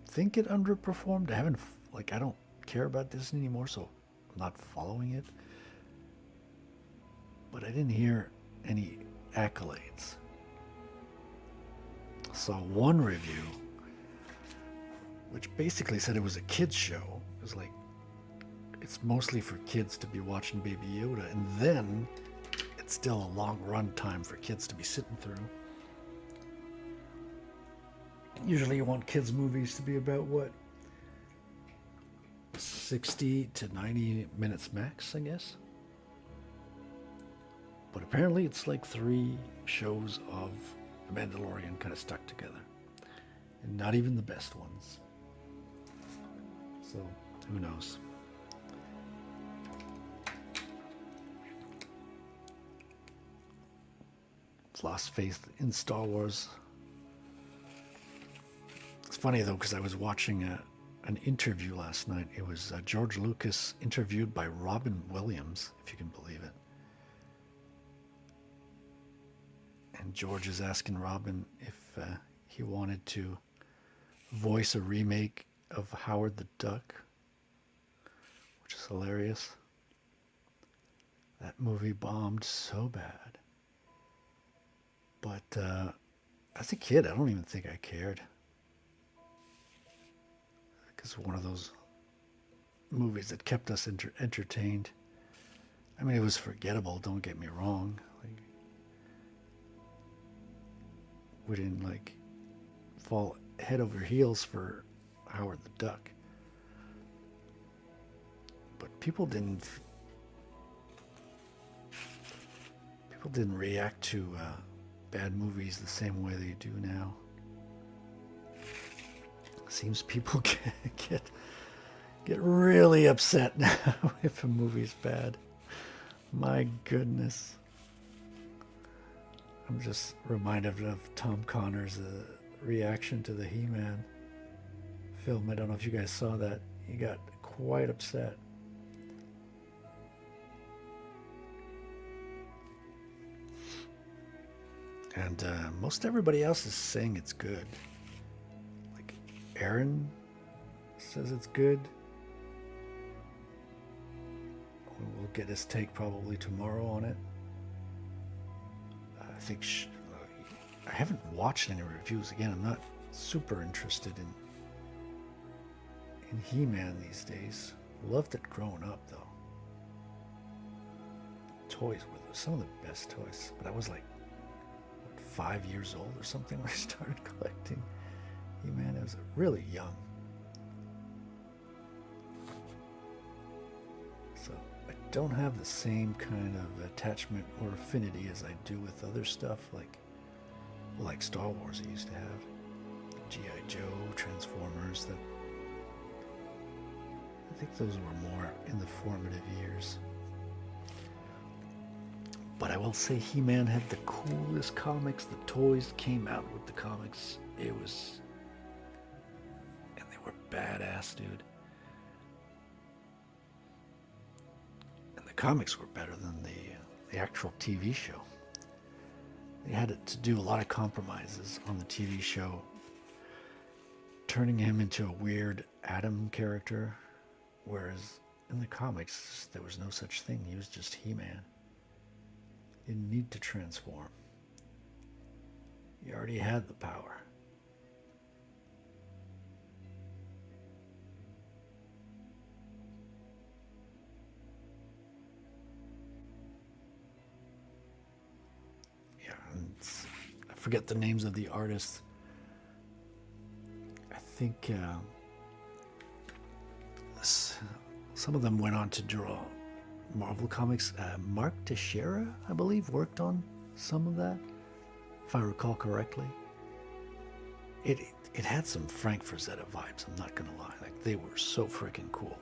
think it underperformed. I don't care about Disney anymore, so I'm not following it. But I didn't hear any accolades. I saw one review which basically said it was a kids show. It was like, it's mostly for kids to be watching Baby Yoda, and then it's still a long run time for kids to be sitting through. Usually you want kids movies to be about what, 60 to 90 minutes max, I guess. But apparently it's like 3 shows of The Mandalorian kind of stuck together, and not even the best ones. So who knows? Lost faith in Star Wars. It's funny though, because I was watching an interview last night. It was George Lucas interviewed by Robin Williams, if you can believe it. And George is asking Robin if he wanted to voice a remake of Howard the Duck, which is hilarious. That movie bombed so bad. But as a kid, I don't even think I cared. Because one of those movies that kept us entertained. I mean, it was forgettable, don't get me wrong. Like, we didn't like fall head over heels for Howard the Duck. But people didn't react to bad movies the same way they do now. Seems people get really upset now if a movie's bad. My goodness. I'm just reminded of Tom Connor's reaction to the He-Man film. I don't know if you guys saw that. He got quite upset. And most everybody else is saying it's good. Like, Aaron says it's good. We'll get his take probably tomorrow on it. I think I haven't watched any reviews. Again, I'm not super interested in He-Man these days. Loved it growing up, though. Toys were some of the best toys. But I was like 5 years old or something when I started collecting He-Man. I was really young. So I don't have the same kind of attachment or affinity as I do with other stuff like Star Wars I used to have. G.I. Joe, Transformers. That I think those were more in the formative years. But I will say He-Man had the coolest comics. The toys came out with the comics. And they were badass, dude. And the comics were better than the actual TV show. They had to do a lot of compromises on the TV show, turning him into a weird Adam character, whereas in the comics there was no such thing. He was just He-Man. Didn't need to transform. He already had the power. Yeah, and I forget the names of the artists. I think some of them went on to draw Marvel Comics. Mark Teixeira, I believe, worked on some of that, if I recall correctly. It had some Frank Frazetta vibes, I'm not gonna lie. Like, they were so freaking cool.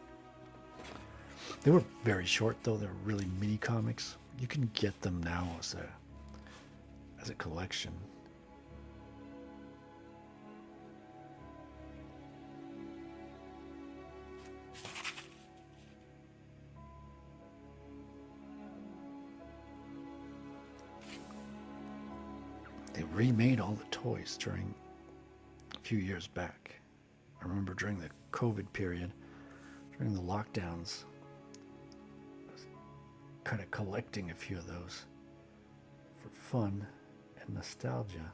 They were very short though. They were really mini comics. You can get them now as as a collection. They remade all the toys during a few years back. I remember during the COVID period, during the lockdowns, I was kind of collecting a few of those for fun and nostalgia.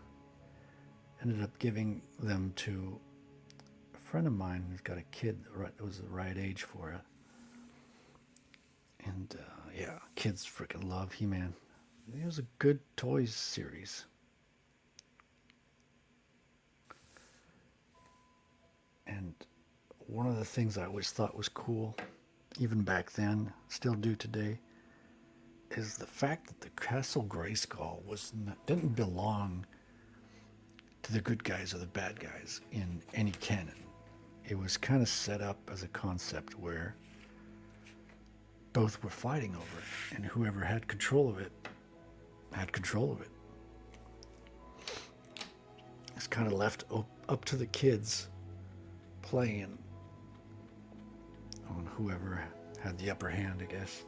Ended up giving them to a friend of mine who's got a kid that was the right age for it. And yeah, kids freaking love He-Man. It was a good toys series. And one of the things I always thought was cool, even back then, still do today, is the fact that the Castle Grayskull didn't belong to the good guys or the bad guys in any canon. It was kind of set up as a concept where both were fighting over it, and whoever had control of it had control of it. It's kind of left up to the kids playing on whoever had the upper hand, I guess.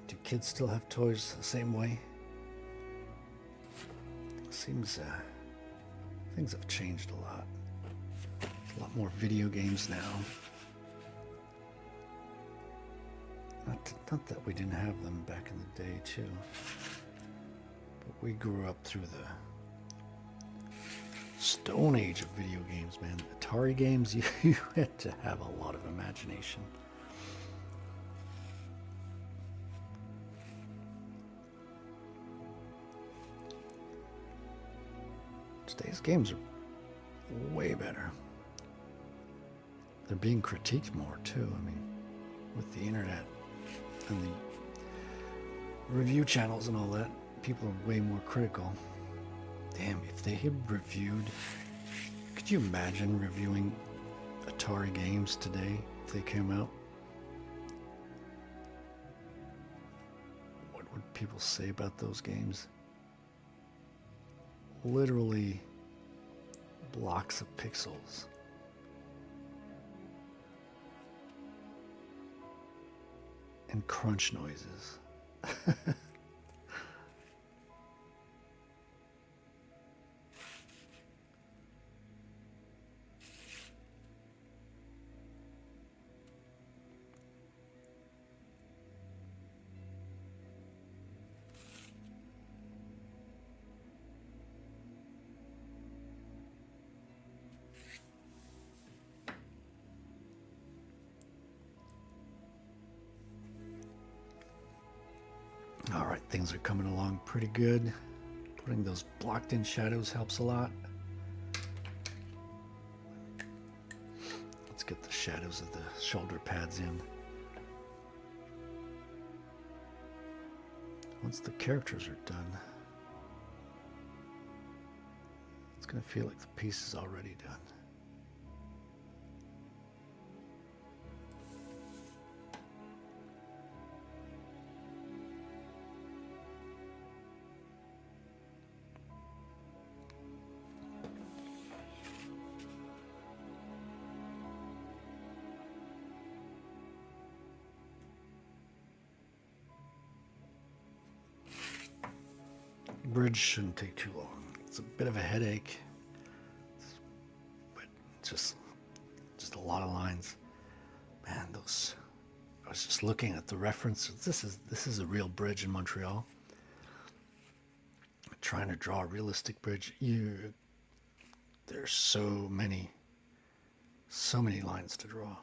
Do kids still have toys the same way? Seems things have changed a lot. There's a lot more video games now. Not that we didn't have them back in the day too, but we grew up through the stone age of video games, man. Atari games, you had to have a lot of imagination. Today's games are way better. They're being critiqued more too. I mean, with the internet and the review channels and all that, people are way more critical. Damn, if they had reviewed, could you imagine reviewing Atari games today if they came out? What would people say about those games? Literally blocks of pixels. And crunch noises. All right, things are coming along pretty good. Putting those blocked in shadows helps a lot. Let's get the shadows of the shoulder pads in. Once the characters are done, it's going to feel like the piece is already done. Bridge shouldn't take too long. It's a bit of a headache, but just a lot of lines. Man, those. I was just looking at the references. This is a real bridge in Montreal. Trying to draw a realistic bridge, there's so many lines to draw.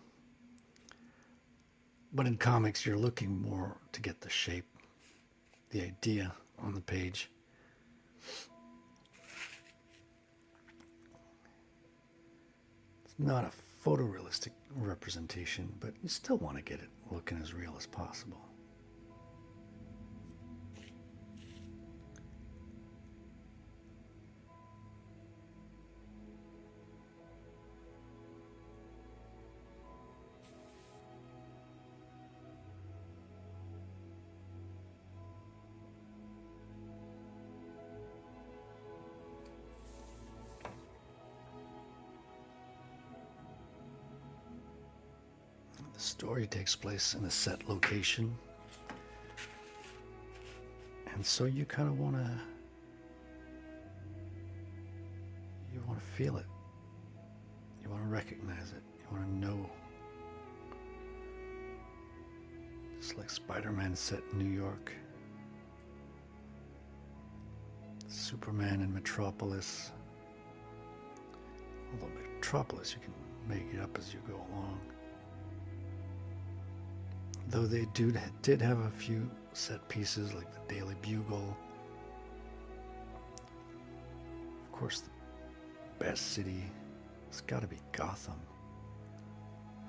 But in comics, you're looking more to get the shape, the idea on the page. not a photorealistic representation, but you still want to get it looking as real as possible. The story takes place in a set location, and so you kind of want to feel it. You want to recognize it. You want to know. Just like Spider-Man set in New York, Superman in Metropolis. Although Metropolis, you can make it up as you go along. Though they did have a few set pieces like the Daily Bugle. Of course, the best city has got to be Gotham,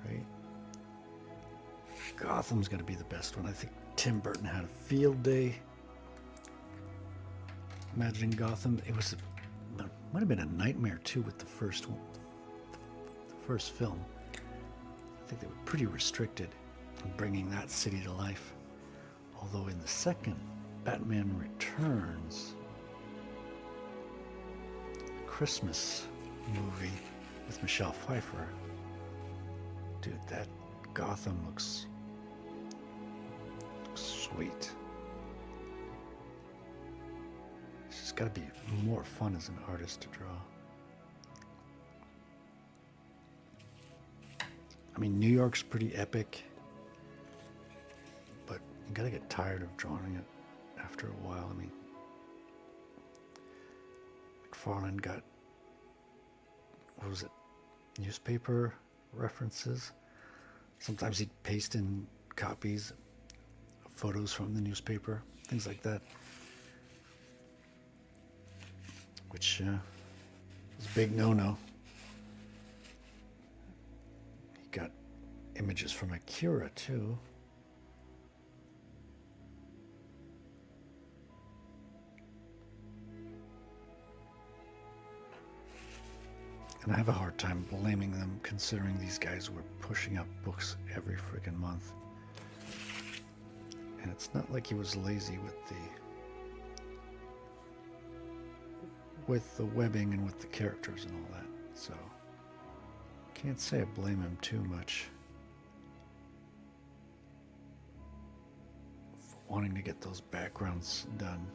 right? Gotham's got to be the best one. I think Tim Burton had a field day imagining Gotham. It might have been a nightmare too with the first one, the first film. I think they were pretty restricted in bringing that city to life. Although in the second Batman Returns, Christmas movie with Michelle Pfeiffer, dude, that Gotham looks sweet. It's just got to be more fun as an artist to draw. I mean, New York's pretty epic, but you gotta get tired of drawing it after a while. I mean, McFarlane got, what was it, newspaper references. Sometimes he'd paste in copies of photos from the newspaper, things like that, which was a big no-no. He got images from Akira too. And I have a hard time blaming them, considering these guys were pushing out books every freaking month. And it's not like he was lazy with the webbing and with the characters and all that. So can't say I blame him too much for wanting to get those backgrounds done.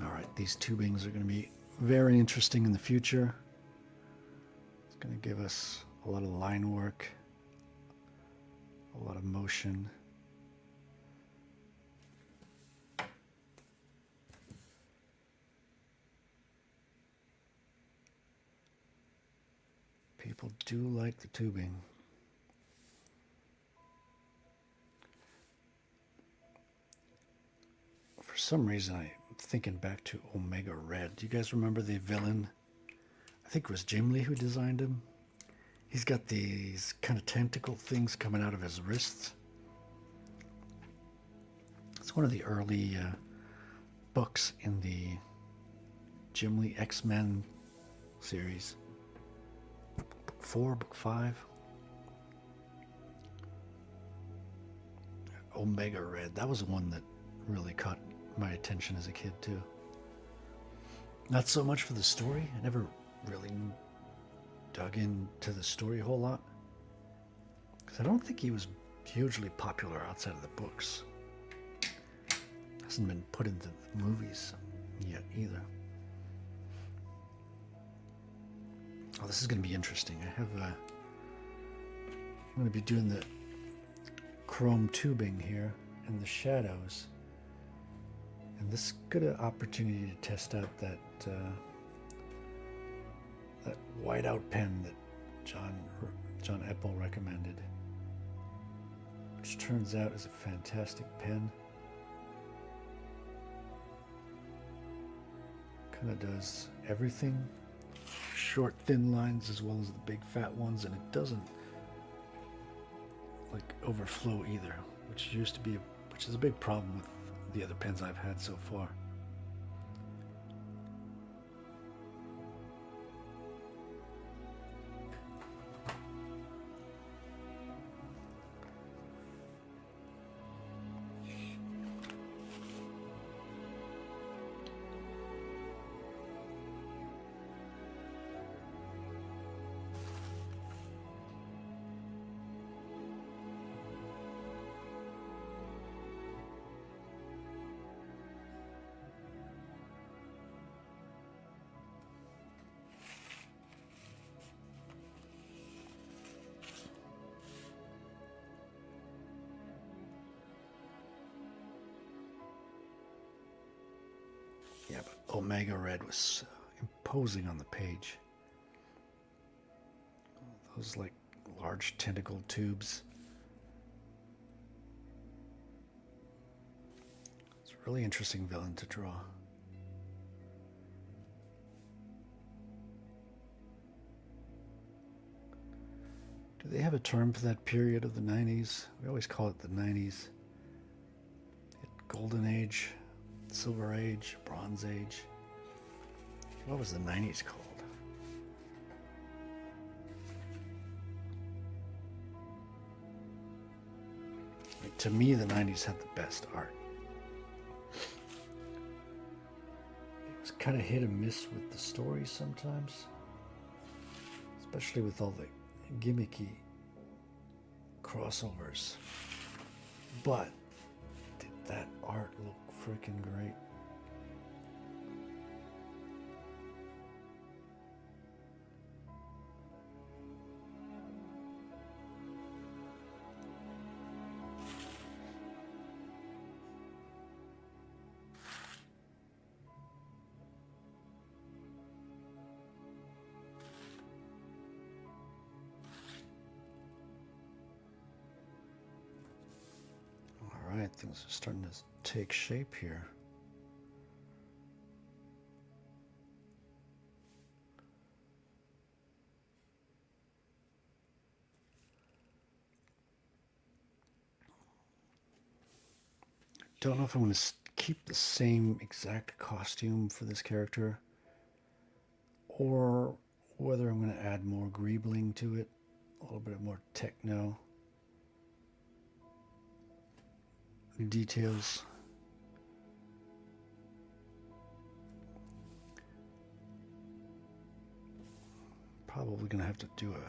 Alright, these tubings are going to be very interesting in the future. It's going to give us a lot of line work, a lot of motion. People do like the tubing. For some reason, I'm thinking back to Omega Red. Do you guys remember the villain? I think it was Jim Lee who designed him. He's got these kind of tentacle things coming out of his wrists. It's one of the early books in the Jim Lee X-Men series. Book 4, book 5. Omega Red. That was one that really caught my attention as a kid too. Not so much for the story. I never really dug into the story a whole lot, because I don't think he was hugely popular outside of the books. Hasn't been put into the movies yet either. Oh, this is going to be interesting. I'm going to be doing the chrome tubing here in the shadows. And this is a good opportunity to test out that that whiteout pen that John Epple recommended, which turns out is a fantastic pen. Kind of does everything, short thin lines as well as the big fat ones, and it doesn't like overflow either, which is a big problem with the other pens I've had so far. Yeah, but Omega Red was imposing on the page. Those like large tentacle tubes. It's a really interesting villain to draw. Do they have a term for that period of the 90s? We always call it the 90s. Golden Age, Silver Age, Bronze Age. What was the 90s called? Like, to me, the 90s had the best art. It was kind of hit and miss with the stories sometimes, especially with all the gimmicky crossovers. But did that art look freaking great? All right, things are starting to take shape here. Don't know if I'm going to keep the same exact costume for this character, or whether I'm going to add more greebling to it, a little bit more techno details. Probably going to have to do a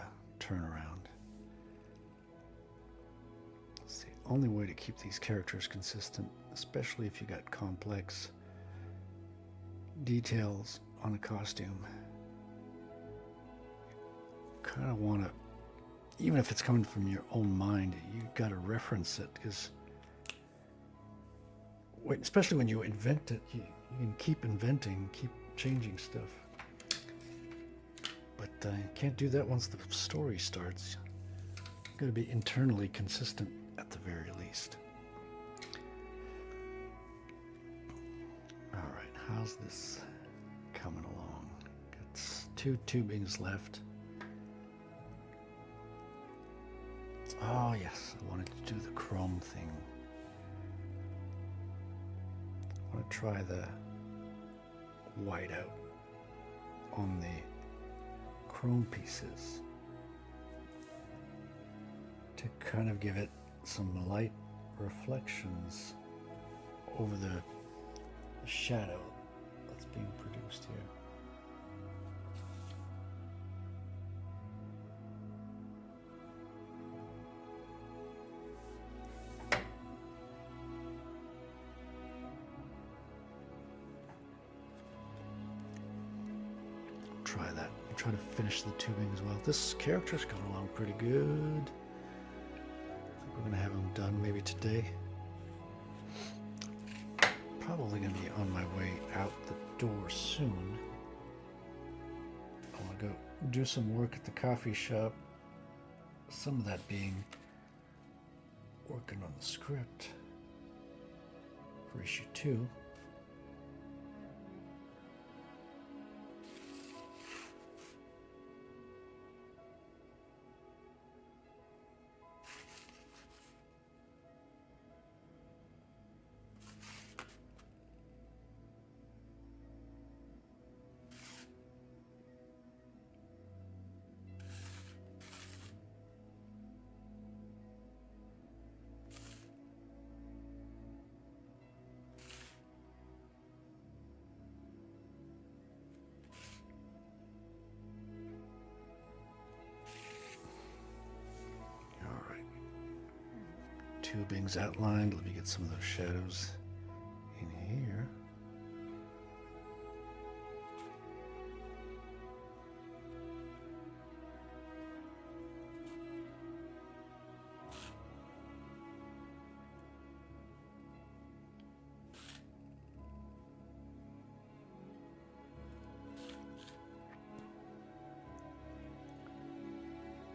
turnaround. It's the only way to keep these characters consistent, especially if you got complex details on a costume. You kind of want to, even if it's coming from your own mind, you got to reference it, because especially when you invent it, you can keep inventing, keep changing stuff. But you can't do that once the story starts. You've got to be internally consistent at the very least. All right, how's this coming along? Got 2 tubings left. Oh yes, I wanted to do the chrome thing. I want to try the whiteout on the chrome pieces to kind of give it some light reflections over the shadow that's being produced here. Try that. I'll try to finish the tubing as well. This character's going along pretty good. I think we're going to have him done maybe today. Probably going to be out the door soon. I want to go do some work at the coffee shop. Some of that being working on the script for issue 2. Tubing's outlined. Let me get some of those shadows in here.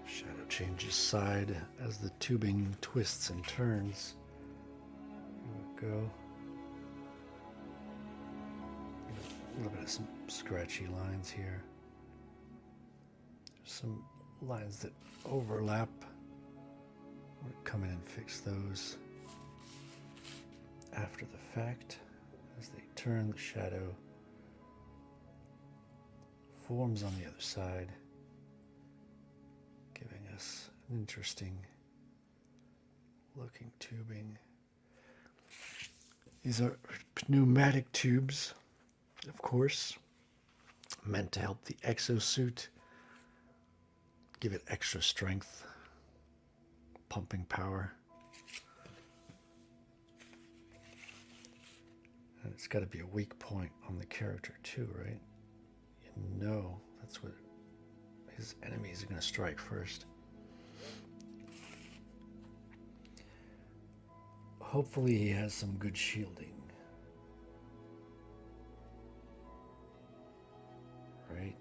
Shadow changes side as the tubing twists and turns. Here we go. A little bit of some scratchy lines here. There's some lines that overlap. I'm going to come in and fix those after the fact. As they turn, the shadow forms on the other side, giving us an interesting looking tubing. These are pneumatic tubes, of course, meant to help the exosuit give it extra strength, pumping power. And it's got to be a weak point on the character too, right? You know that's what his enemies are going to strike first. Hopefully he has some good shielding. Right?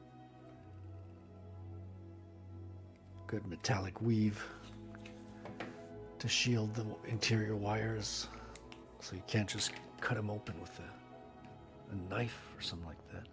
Good metallic weave to shield the interior wires, so you can't just cut them open with a knife or something like that.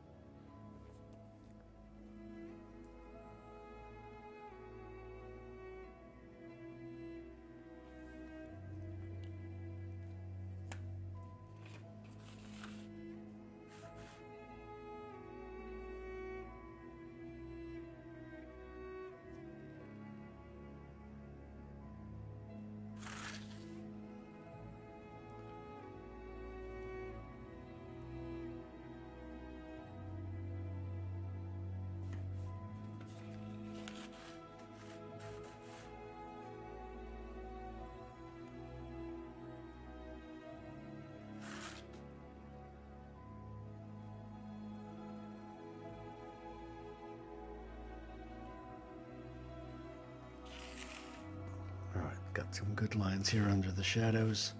Got some good lines here under the shadows.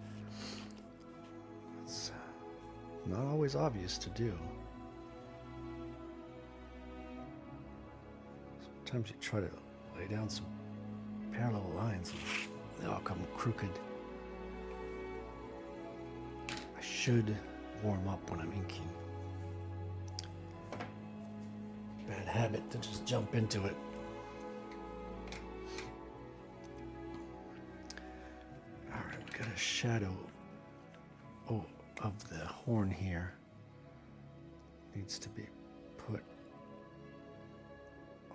It's not always obvious to do. Sometimes you try to lay down some parallel lines and they all come crooked. I should warm up when I'm inking. Bad habit to just jump into it. A shadow of the horn here needs to be put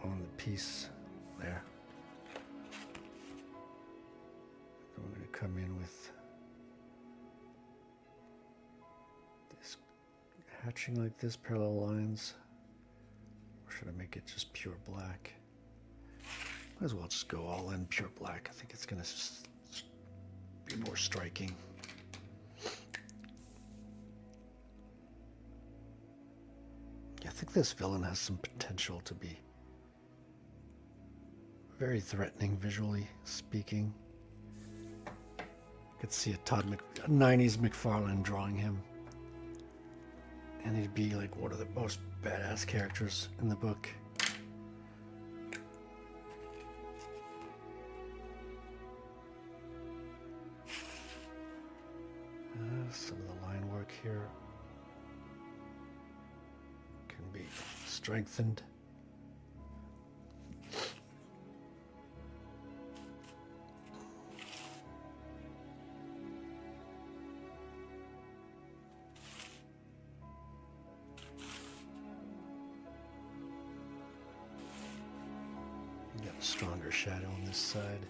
on the piece there. And we're going to come in with this hatching like this, parallel lines, or should I make it just pure black? Might as well just go all in pure black. I think it's going to be more striking. I think this villain has some potential to be very threatening visually speaking. I could see a 90s McFarlane drawing him and he'd be like one of the most badass characters in the book. Some of the line work here can be strengthened. Got a stronger shadow on this side.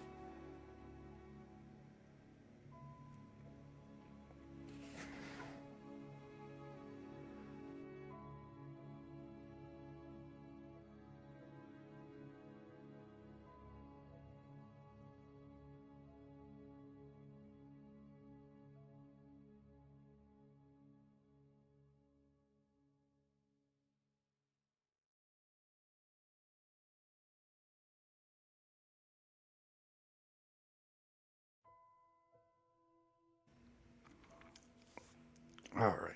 All right.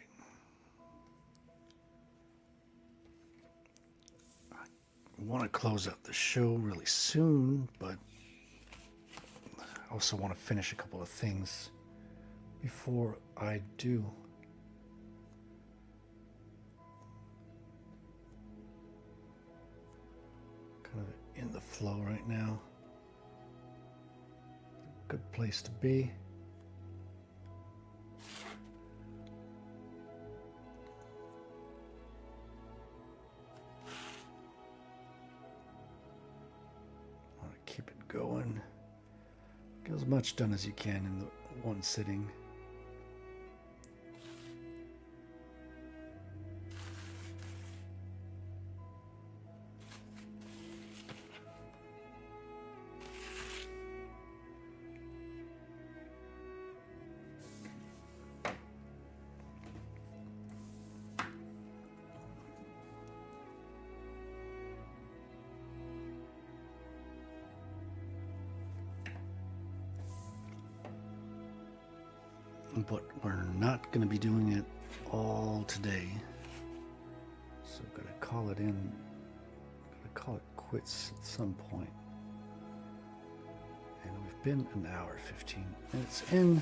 I want to close out the show really soon, but I also want to finish a couple of things before I do. Kind of in the flow right now. Good place to be. Keep it going. Get as much done as you can in the one sitting. But we're not going to be doing it all today. So I'm going to call it in. I'm going to call it quits at some point. And we've been an hour, 15 minutes in.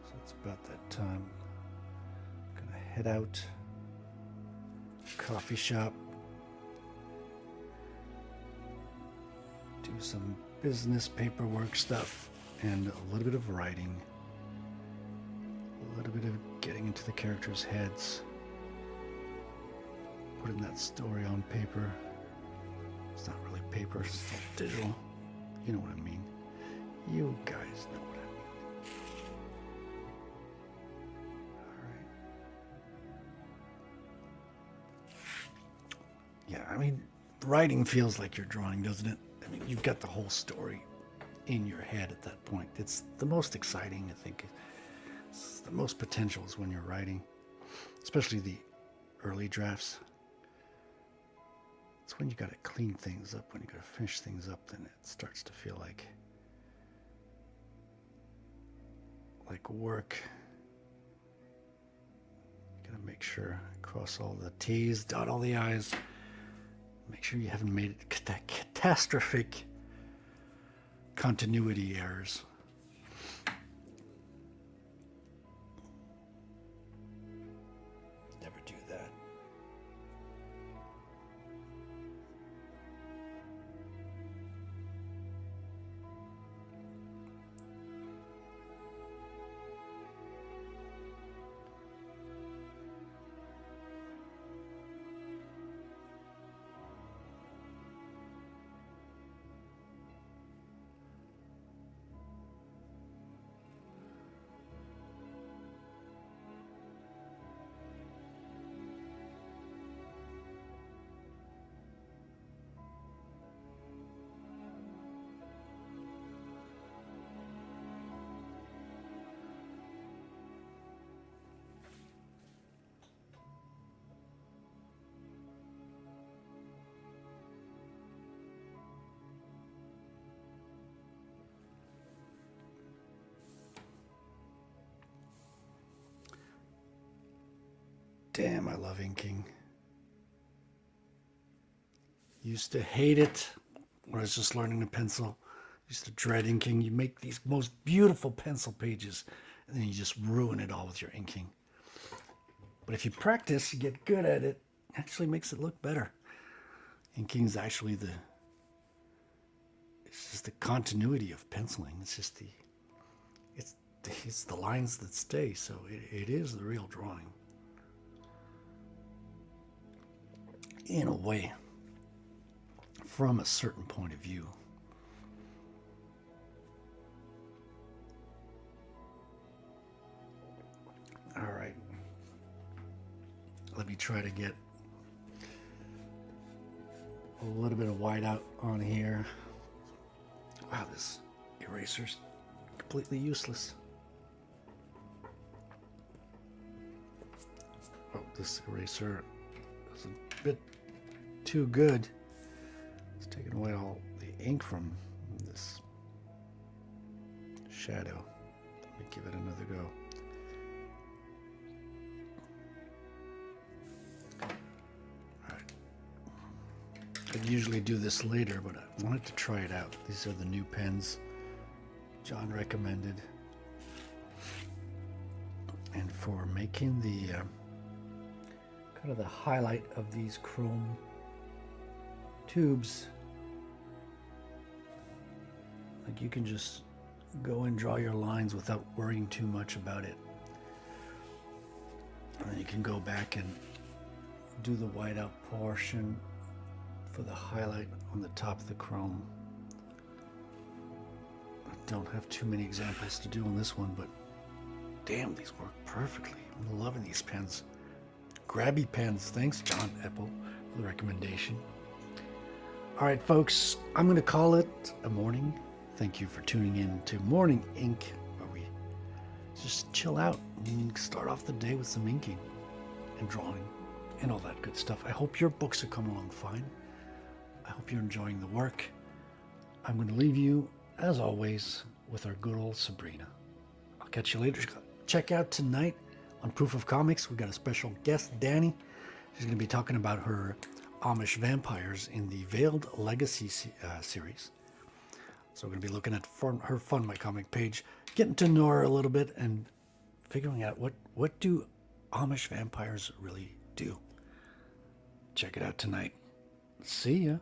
So it's about that time. I'm going to head out. Coffee shop. Do some business paperwork stuff. And a little bit of writing. A little bit of getting into the characters' heads, putting that story on paper. It's not really paper, it's digital. You know what I mean. You guys know what I mean. All right. Yeah, I mean, writing feels like you're drawing, doesn't it? I mean, you've got the whole story in your head at that point. It's the most exciting, I think. It's the most potential is when you're writing, especially the early drafts. It's when you got to clean things up, when you got to finish things up, then it starts to feel like work. You got to make sure, cross all the T's, dot all the I's. Make sure you haven't made it catastrophic continuity errors. Never do that. Damn, I love inking. Used to hate it when I was just learning the pencil. Used to dread inking. You make these most beautiful pencil pages, and then you just ruin it all with your inking. But if you practice, you get good at it, it actually makes it look better. Inking is actually it's just the continuity of penciling. It's just it's the lines that stay, so it is the real drawing. In a way, from a certain point of view. All right. Let me try to get a little bit of whiteout on here. Wow, this eraser's completely useless. Oh, this eraser is a bit too good. It's taking away all the ink from this shadow. Let me give it another go. I'd usually do this later, but I wanted to try it out. These are the new pens John recommended. And for making the kind of the highlight of these chrome tubes, like you can just go and draw your lines without worrying too much about it. And then you can go back and do the whiteout portion for the highlight on the top of the chrome. I don't have too many examples to do on this one, but damn, these work perfectly. I'm loving these pens. Grabby pens. Thanks, John Epple, for the recommendation. All right, folks, I'm going to call it a morning. Thank you for tuning in to Morning Ink, where we just chill out and start off the day with some inking and drawing and all that good stuff. I hope your books are coming along fine. I hope you're enjoying the work. I'm going to leave you, as always, with our good old Sabrina. I'll catch you later. Check out tonight on Proof of Comics. We got a special guest, Danny. She's going to be talking about her Amish vampires in the Veiled Legacy series. So we're going to be looking at her Fund My Comic page, getting to know her a little bit and figuring out what do Amish vampires really do. Check it out tonight. See ya.